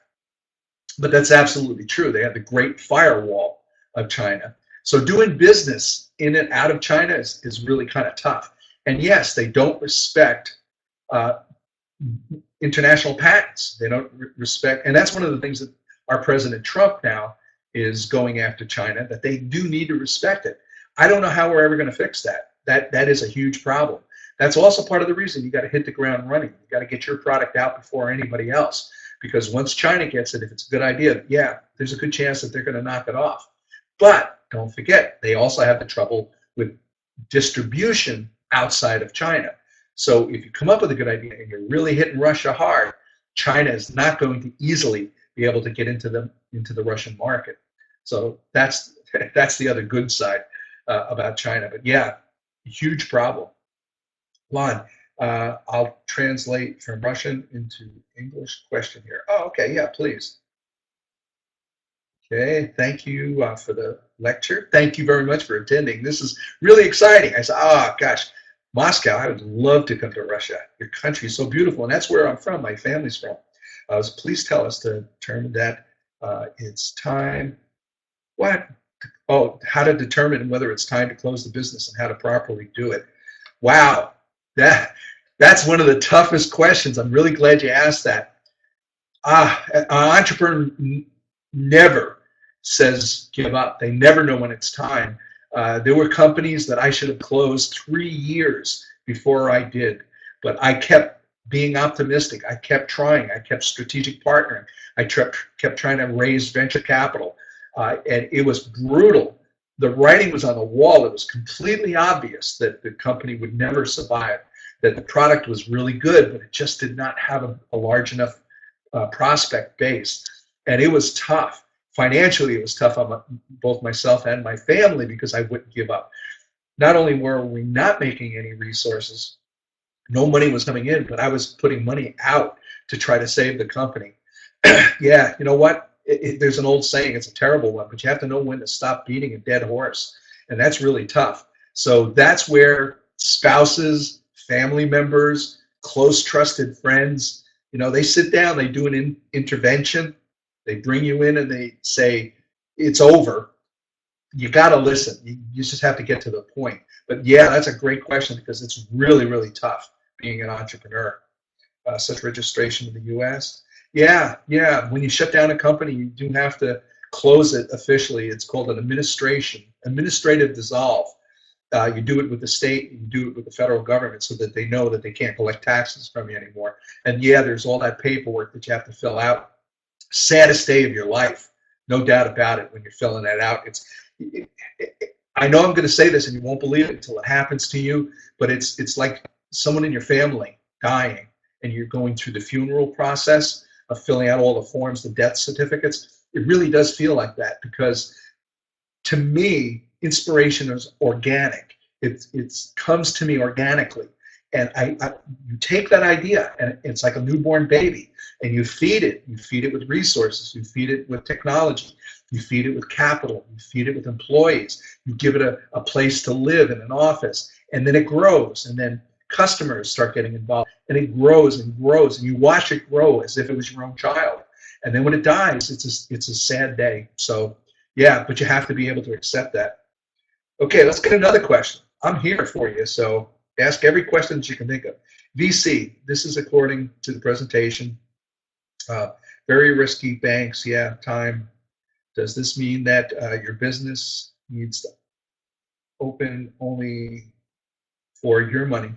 But that's absolutely true. They have the Great Firewall of China. So doing business in and out of China is really kind of tough. And yes, they don't respect international patents. They don't respect, and that's one of the things that our President Trump now is going after China, that they do need to respect it. I don't know how we're ever going to fix that. That is a huge problem. That's also part of the reason you got to hit the ground running. You got to get your product out before anybody else, because once China gets it, if it's a good idea, yeah, there's a good chance that they're going to knock it off. But don't forget, they also have the trouble with distribution outside of China. So if you come up with a good idea and you're really hitting Russia hard, China is not going to easily be able to get into the Russian market. So that's the other good side about China. But yeah, huge problem. Lon, I'll translate from Russian into English question here. Oh, okay, yeah, please. Okay, thank you for the lecture. Thank you very much for attending. This is really exciting. I said, oh gosh, Moscow, I would love to come to Russia. Your country is so beautiful, and that's where I'm from. My family's from. So please tell us to determine that it's time. What? Oh, how to determine whether it's time to close the business and how to properly do it. Wow, that's one of the toughest questions. I'm really glad you asked that. An entrepreneur never says give up. They never know when it's time. There were companies that I should have closed 3 years before I did, but I kept being optimistic. I kept trying. I kept strategic partnering. I kept trying to raise venture capital, and it was brutal. The writing was on the wall. It was completely obvious that the company would never survive, that the product was really good, but it just did not have a large enough prospect base. And it was tough. Financially, it was tough on both myself and my family because I wouldn't give up. Not only were we not making any resources, no money was coming in, but I was putting money out to try to save the company. Yeah, you know what? There's an old saying, it's a terrible one, but you have to know when to stop beating a dead horse. And that's really tough. So that's where spouses, family members, close trusted friends, they sit down, they do an intervention. They bring you in and they say, it's over. You got to listen. You just have to get to the point. But yeah, that's a great question because it's really, really tough being an entrepreneur. Such registration in the U.S. Yeah. When you shut down a company, you do have to close it officially. It's called an administrative dissolve. You do it with the state, you do it with the federal government so that they know that they can't collect taxes from you anymore. And yeah, there's all that paperwork that you have to fill out. Saddest day of your life, no doubt about it when you're filling that out. I know I'm going to say this and you won't believe it until it happens to you, but it's like someone in your family dying and you're going through the funeral process of filling out all the forms, the death certificates. It really does feel like that because to me, inspiration is organic. It comes to me organically. And you take that idea and it's like a newborn baby and you feed it. You feed it with resources. You feed it with technology. You feed it with capital. You feed it with employees. You give it a place to live in an office. And then it grows. And then customers start getting involved. And it grows and grows. And you watch it grow as if it was your own child. And then when it dies, it's a sad day. So yeah, but you have to be able to accept that. Okay, let's get another question. I'm here for you. So ask every question that you can think of. VC, this is according to the presentation. Very risky banks, yeah, time. Does this mean that your business needs to open only for your money?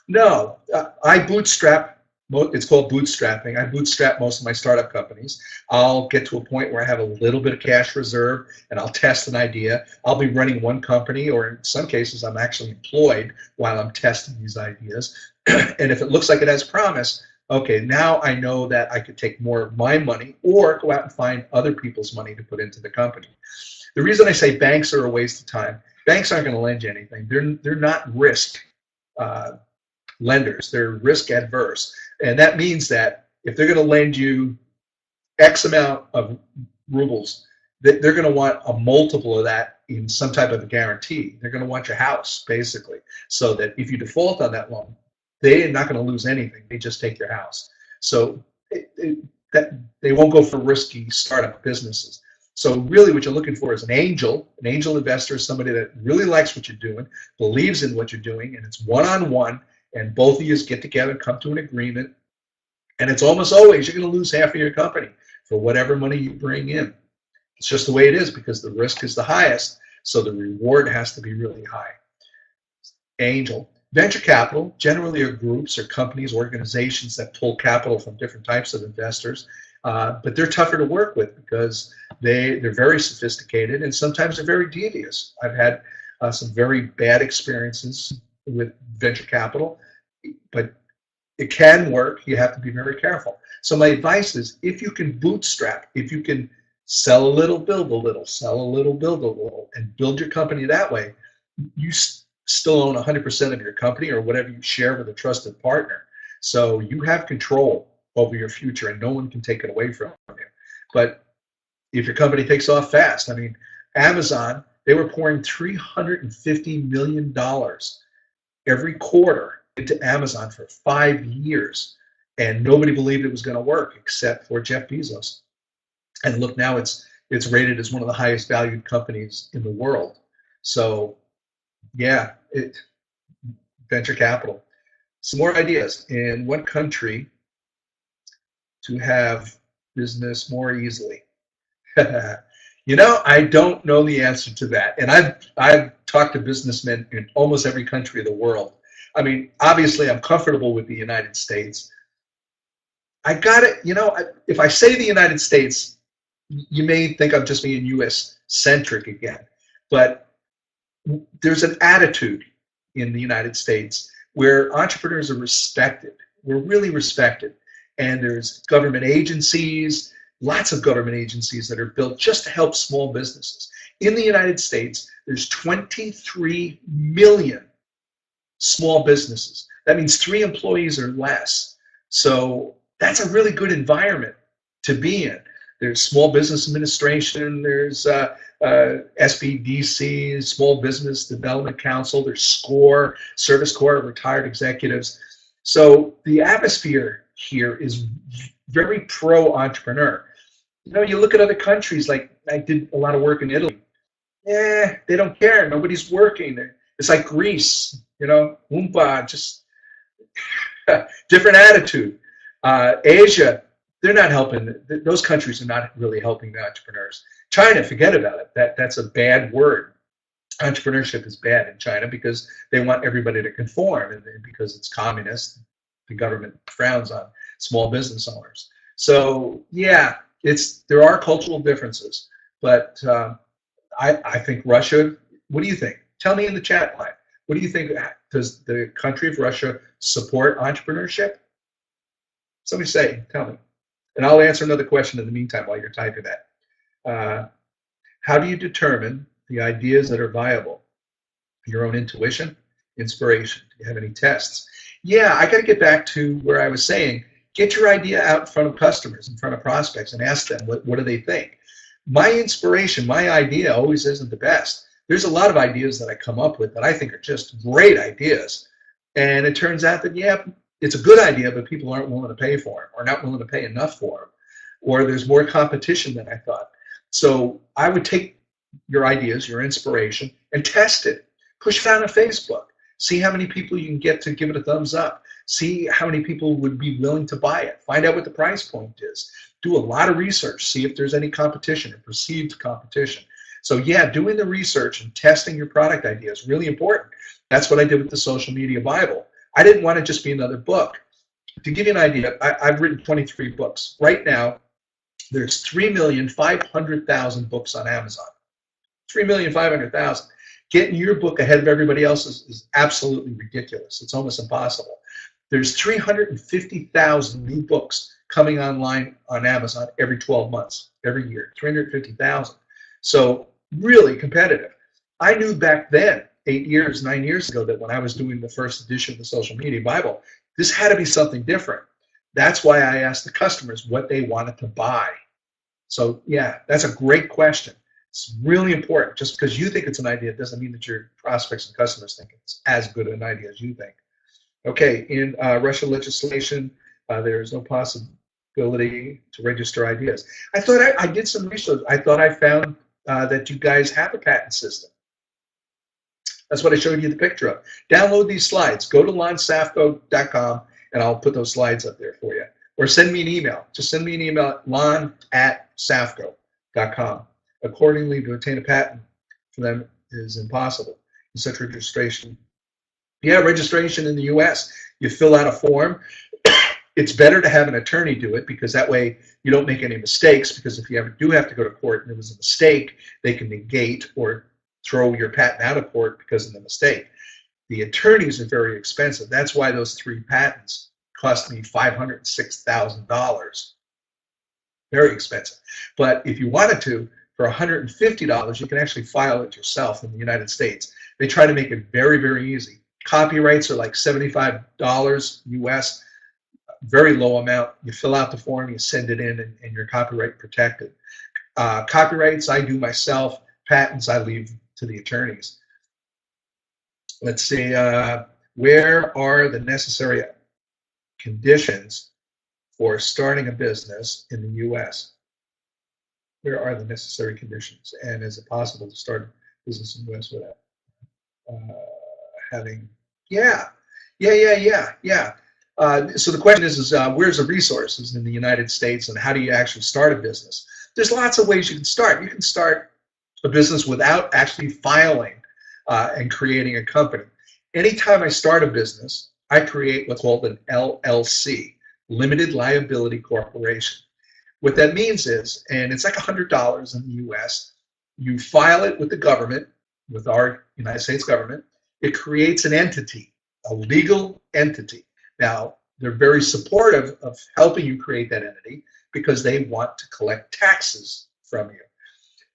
No, I bootstrap. It's called bootstrapping. I bootstrap most of my startup companies. I'll get to a point where I have a little bit of cash reserve and I'll test an idea. I'll be running one company, or in some cases, I'm actually employed while I'm testing these ideas. And if it looks like it has promise, okay, now I know that I could take more of my money or go out and find other people's money to put into the company. The reason I say banks are a waste of time, banks aren't going to lend you anything. They're not risk lenders. They're risk adverse. And that means that if they're going to lend you X amount of rubles, they're going to want a multiple of that in some type of a guarantee. They're going to want your house, basically, so that if you default on that loan, they're not going to lose anything. They just take your house. So they won't go for risky startup businesses. So really what you're looking for is an angel. An angel investor is somebody that really likes what you're doing, believes in what you're doing, and it's one-on-one. And both of you get together, come to an agreement, and it's almost always you're going to lose half of your company for whatever money you bring in. It's just the way it is because the risk is the highest, so the reward has to be really high. angel. Venture capital generally are groups or companies, organizations that pull capital from different types of investors, but they're tougher to work with because they're very sophisticated and sometimes they're very devious. I've had some very bad experiences with venture capital, but it can work. You have to be very careful. So my advice is, if you can bootstrap, if you can sell a little, build a little, sell a little, build a little, and build your company that way, you still own 100% of your company or whatever you share with a trusted partner. So you have control over your future and no one can take it away from you. But if your company takes off fast, I mean, Amazon, they were pouring $350 million every quarter into Amazon for 5 years, and nobody believed it was going to work except for Jeff Bezos. And look, now it's rated as one of the highest valued companies in the world. So yeah, venture capital. Some more ideas. In what country to have business more easily? You know, I don't know the answer to that. And I've talked to businessmen in almost every country of the world. I mean, obviously, I'm comfortable with the United States. I got it. You know, if I say the United States, you may think I'm just being U.S. centric again. But there's an attitude in the United States where entrepreneurs are respected. We're really respected. And there's government agencies, lots of government agencies that are built just to help small businesses. In the United States, there's 23 million small businesses. That means 3 employees or less. So that's a really good environment to be in. There's Small Business Administration, there's SBDC, Small Business Development Council, there's SCORE, Service Corps of Retired Executives. So the atmosphere here is very pro-entrepreneur. You know, you look at other countries, like I did a lot of work in Italy. They don't care. Nobody's working. It's like Greece, you know, Oompa, just different attitude. Asia, they're not helping. Those countries are not really helping the entrepreneurs. China, forget about it. That's a bad word. Entrepreneurship is bad in China because they want everybody to conform, and because it's communist, the government frowns on small business owners. So yeah, there are cultural differences, but I think Russia. What do you think? Tell me in the chat line. What do you think? Does the country of Russia support entrepreneurship? Somebody say, tell me. And I'll answer another question in the meantime while you're typing that. How do you determine the ideas that are viable? Your own intuition, inspiration. Do you have any tests? Yeah, I got to get back to where I was saying, get your idea out in front of customers, in front of prospects, and ask them, what do they think? My inspiration, my idea always isn't the best. There's a lot of ideas that I come up with that I think are just great ideas. And it turns out that, yeah, it's a good idea, but people aren't willing to pay for it, or not willing to pay enough for it, or there's more competition than I thought. So I would take your ideas, your inspiration, and test it. Push it out on Facebook. See how many people you can get to give it a thumbs up. See how many people would be willing to buy it. Find out what the price point is. Do a lot of research. See if there's any competition or perceived competition. So yeah, doing the research and testing your product idea is really important. That's what I did with the Social Media Bible. I didn't want to just be another book. To give you an idea, I've written 23 books. Right now, there's 3,500,000 books on Amazon. 3,500,000. Getting your book ahead of everybody else's is absolutely ridiculous. It's almost impossible. There's 350,000 new books coming online on Amazon every 12 months, every year, 350,000. So really competitive. I knew back then, 9 years ago, that when I was doing the first edition of the Social Media Bible, this had to be something different. That's why I asked the customers what they wanted to buy. So yeah, that's a great question. It's really important. Just because you think it's an idea doesn't mean that your prospects and customers think it's as good an idea as you think. Okay, in Russian legislation, there is no possibility to register ideas. I thought I did some research. I thought I found that you guys have a patent system. That's what I showed you the picture of. Download these slides. Go to lonsafko.com, and I'll put those slides up there for you. Or send me an email. Just send me an email at lon@safko.com. Accordingly, to obtain a patent for them is impossible. In such registration Yeah, registration in the US. You fill out a form. It's better to have an attorney do it because that way you don't make any mistakes, because if you ever do have to go to court and there was a mistake, they can negate or throw your patent out of court because of the mistake. The attorneys are very expensive. That's why those 3 patents cost me $506,000. Very expensive. But if you wanted to, for $150, you can actually file it yourself in the United States. They try to make it very, very easy. Copyrights are like $75 US, very low amount. You fill out the form, you send it in, and you're copyright protected. Copyrights I do myself. Patents I leave to the attorneys. Let's see, where are the necessary conditions for starting a business in the US? Where are the necessary conditions? And is it possible to start a business in the US without having, yeah. So the question is where's the resources in the United States, and how do you actually start a business? There's lots of ways you can start. You can start a business without actually filing and creating a company. Anytime I start a business, I create what's called an LLC, Limited Liability Corporation. What that means is, and it's like $100 in the US, you file it with the government, with our United States government. It creates an entity, a legal entity. Now, they're very supportive of helping you create that entity because they want to collect taxes from you.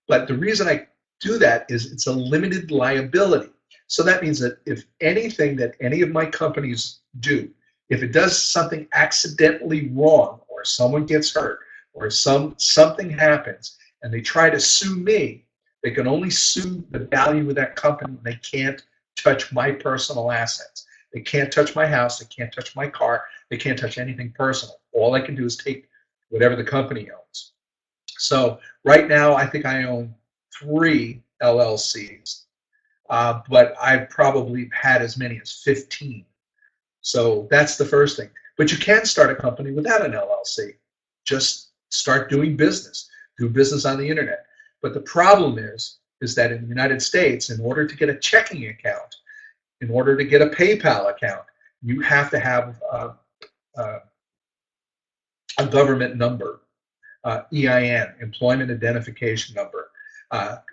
But the reason I do that is it's a limited liability. So that means that if anything that any of my companies do, if it does something accidentally wrong, or someone gets hurt, or something happens, and they try to sue me, they can only sue the value of that company. They can't touch my personal assets. They can't touch my house. They can't touch my car. They can't touch anything personal. All I can do is take whatever the company owns. So right now, I think I own 3 LLCs, but I've probably had as many as 15. So that's the first thing. But you can start a company without an LLC. Just start doing business. Do business on the internet. But the problem is that in the United States, in order to get a checking account, in order to get a PayPal account, you have to have a government number, EIN, Employment Identification Number.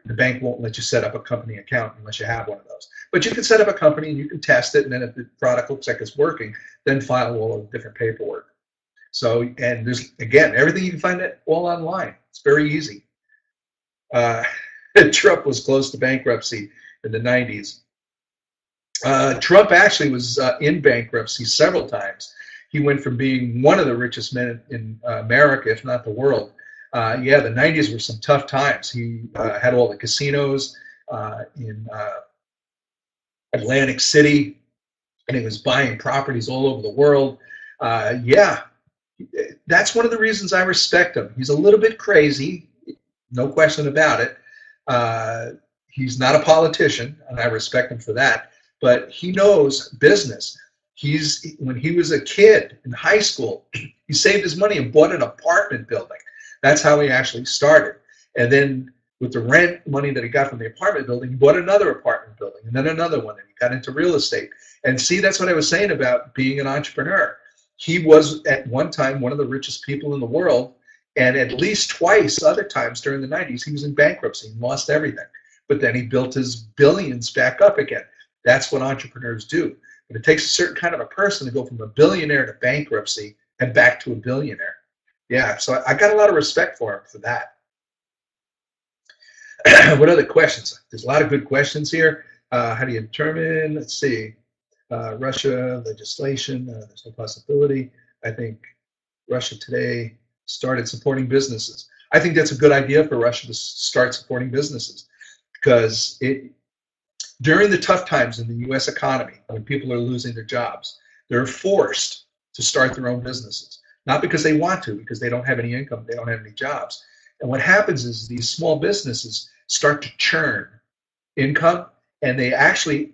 The bank won't let you set up a company account unless you have one of those. But you can set up a company and you can test it, and then if the product looks like it's working, then file all of the different paperwork. So, and there's, again, everything you can find it all online. It's very easy. Trump was close to bankruptcy in the 90s. Trump actually was in bankruptcy several times. He went from being one of the richest men in America, if not the world. Yeah, the 90s were some tough times. He had all the casinos in Atlantic City, and he was buying properties all over the world. Yeah, that's one of the reasons I respect him. He's a little bit crazy, no question about it. He's not a politician, and I respect him for that, but he knows business. When he was a kid in high school, he saved his money and bought an apartment building. That's how he actually started. And then with the rent money that he got from the apartment building, he bought another apartment building, and then another one, and he got into real estate. And see, that's what I was saying about being an entrepreneur. He was at one time one of the richest people in the world, and at least twice other times during the 90s, he was in bankruptcy and lost everything. But then he built his billions back up again. That's what entrepreneurs do. But it takes a certain kind of a person to go from a billionaire to bankruptcy and back to a billionaire. Yeah, so I got a lot of respect for him for that. What other questions? There's a lot of good questions here. How do you determine? Let's see. Russia legislation. There's no possibility. I think Russia today started supporting businesses. I think that's a good idea for Russia to start supporting businesses, because during the tough times in the U.S. economy, when people are losing their jobs, they're forced to start their own businesses. Not because they want to, because they don't have any income, they don't have any jobs. And what happens is these small businesses start to churn income, and they actually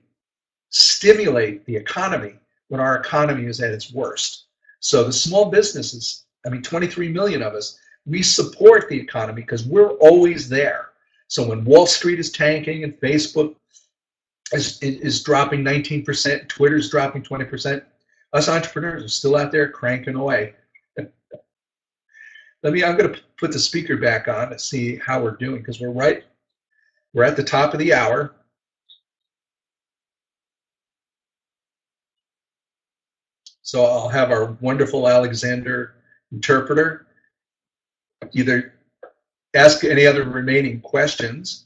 stimulate the economy when our economy is at its worst. So the small businesses, I mean, 23 million of us, we support the economy because we're always there. So when Wall Street is tanking and Facebook is dropping 19%. Twitter's dropping 20%. Us entrepreneurs are still out there cranking away. I'm going to put the speaker back on and see how we're doing, because we're at the top of the hour. So I'll have our wonderful Alexander interpreter either ask any other remaining questions,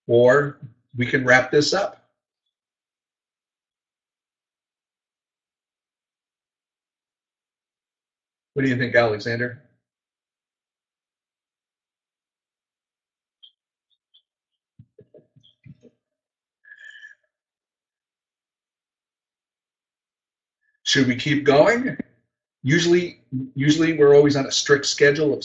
or we can wrap this up. What do you think, Alexander? Should we keep going? Usually we're always on a strict schedule of.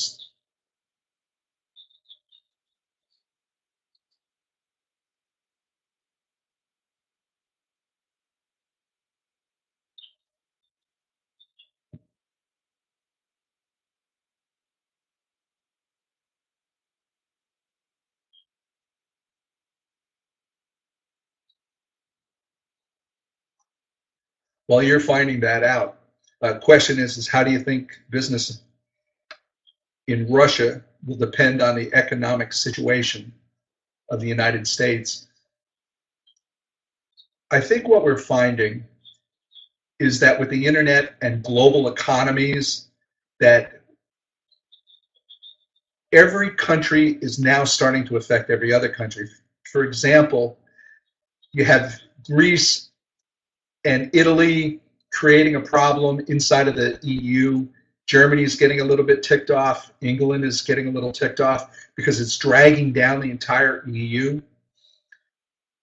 While you're finding that out, question is how do you think business in Russia will depend on the economic situation of the United States? I think what we're finding is that with the internet and global economies, that every country is now starting to affect every other country. For example, you have Greece and Italy creating a problem inside of the EU. Germany is getting a little bit ticked off. England is getting a little ticked off because it's dragging down the entire EU.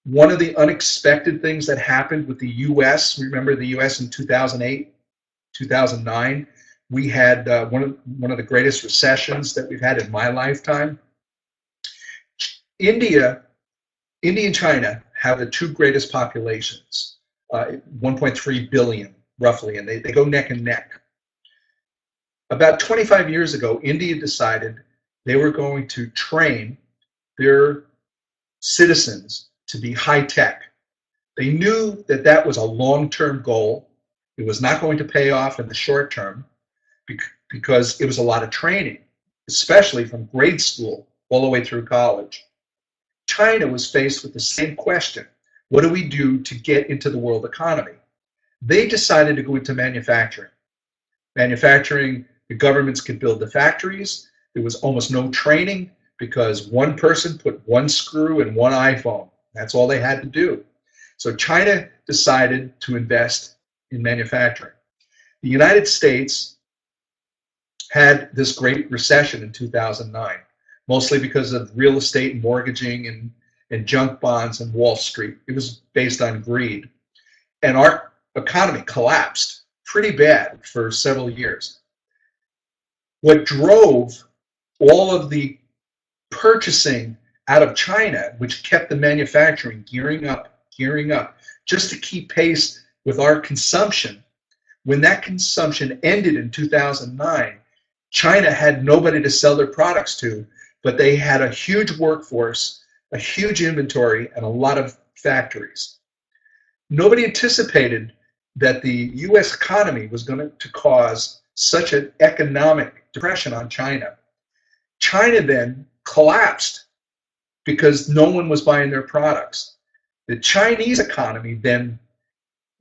One of the unexpected things that happened with the US, remember the US in 2008, 2009, we had one of the greatest recessions that we've had in my lifetime. India and China have the two greatest populations, 1.3 billion roughly, and they go neck and neck. About 25 years ago, India decided they were going to train their citizens to be high tech. They knew that that was a long-term goal. It was not going to pay off in the short term because it was a lot of training, especially from grade school all the way through college. China was faced with the same question. What do we do to get into the world economy? They decided to go into manufacturing. Manufacturing, the governments could build the factories. There was almost no training because one person put one screw in one iPhone. That's all they had to do. So China decided to invest in manufacturing. The United States had this great recession in 2009, mostly because of real estate and mortgaging and junk bonds and Wall Street. It was based on greed. And our economy collapsed pretty bad for several years. What drove all of the purchasing out of China, which kept the manufacturing gearing up, just to keep pace with our consumption. When that consumption ended in 2009, China had nobody to sell their products to, but they had a huge workforce, a huge inventory, and a lot of factories. Nobody anticipated that the US economy was going to cause such an economic depression on China. China then collapsed because no one was buying their products. The Chinese economy then,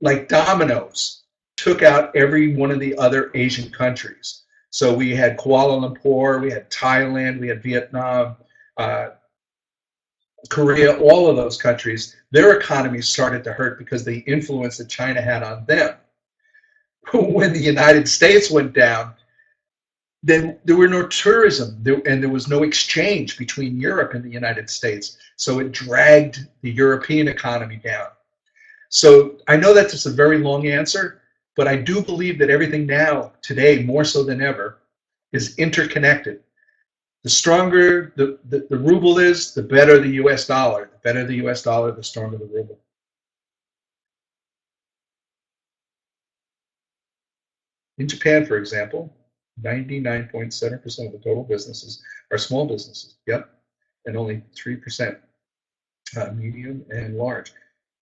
like dominoes, took out every one of the other Asian countries. So we had Kuala Lumpur, we had Thailand, we had Vietnam, Korea, all of those countries, their economies started to hurt because of the influence that China had on them. When the United States went down, then there were no tourism and there was no exchange between Europe and the United States. So it dragged the European economy down. So I know that's just a very long answer, but I do believe that everything now, today, more so than ever, is interconnected. The stronger the ruble is, the better the US dollar. The better the US dollar, the stronger the ruble. In Japan, for example, 99.7% of the total businesses are small businesses. Yep. And only 3% medium and large.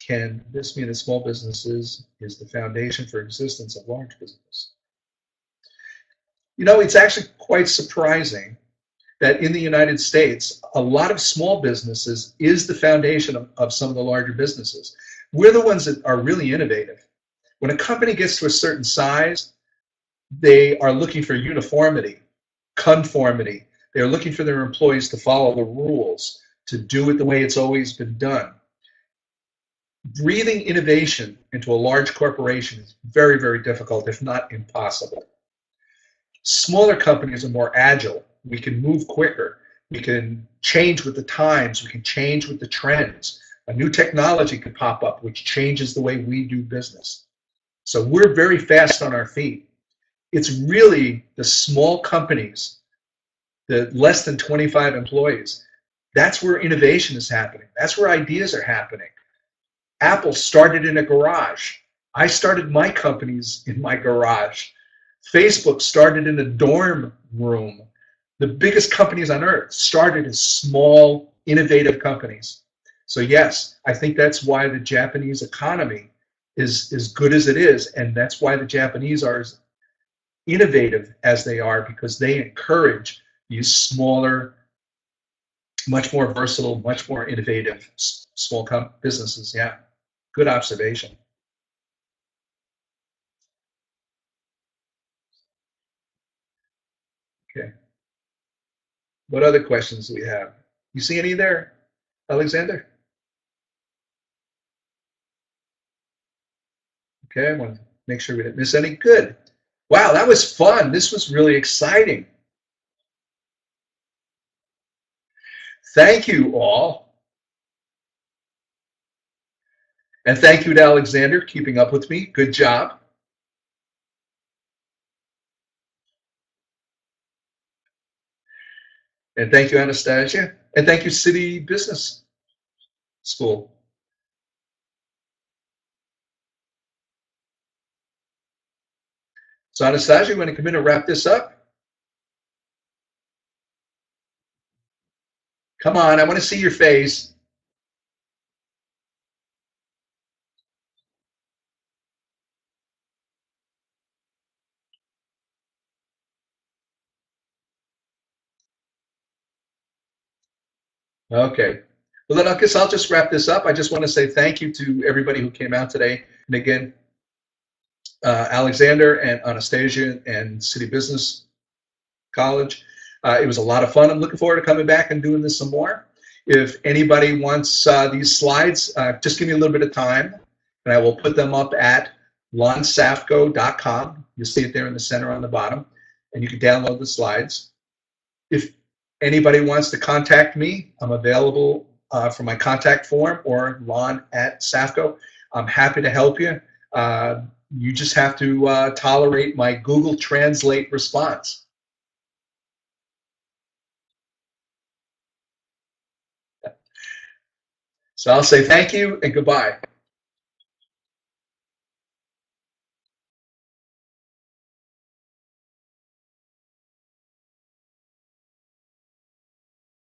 Can this mean that small businesses is the foundation for existence of large business? You know, it's actually quite surprising that in the United States, a lot of small businesses is the foundation of some of the larger businesses. We're the ones that are really innovative. When a company gets to a certain size, they are looking for uniformity, conformity. They're looking for their employees to follow the rules, to do it the way it's always been done. Breathing innovation into a large corporation is very, very difficult, if not impossible. Smaller companies are more agile. We can move quicker. We can change with the times. We can change with the trends. A new technology could pop up which changes the way we do business. So we're very fast on our feet. It's really the small companies, the less than 25 employees. That's where innovation is happening. That's where ideas are happening. Apple started in a garage. I started my companies in my garage. Facebook started in a dorm room. The biggest companies on earth started as small, innovative companies. So yes, I think that's why the Japanese economy is as good as it is, and that's why the Japanese are as innovative as they are, because they encourage these smaller, much more versatile, much more innovative small businesses. Yeah, good observation. Okay. What other questions do we have? You see any there, Alexander? Okay, I want to make sure we didn't miss any. Good. Wow, that was fun. This was really exciting. Thank you all. And thank you to Alexander, keeping up with me. Good job. And thank you, Anastasia. And thank you, City Business School. So Anastasia, you want to come in and wrap this up? Come on, I want to see your face. Okay. Well, then I guess I'll just wrap this up. I just want to say thank you to everybody who came out today. And again, Alexander and Anastasia and City Business College. It was a lot of fun. I'm looking forward to coming back and doing this some more. If anybody wants these slides, just give me a little bit of time, and I will put them up at lonsafko.com. You'll see it there in the center on the bottom, and you can download the slides. If anybody wants to contact me, I'm available for my contact form or lon@safko. I'm happy to help you. You just have to tolerate my Google Translate response. So I'll say thank you and goodbye.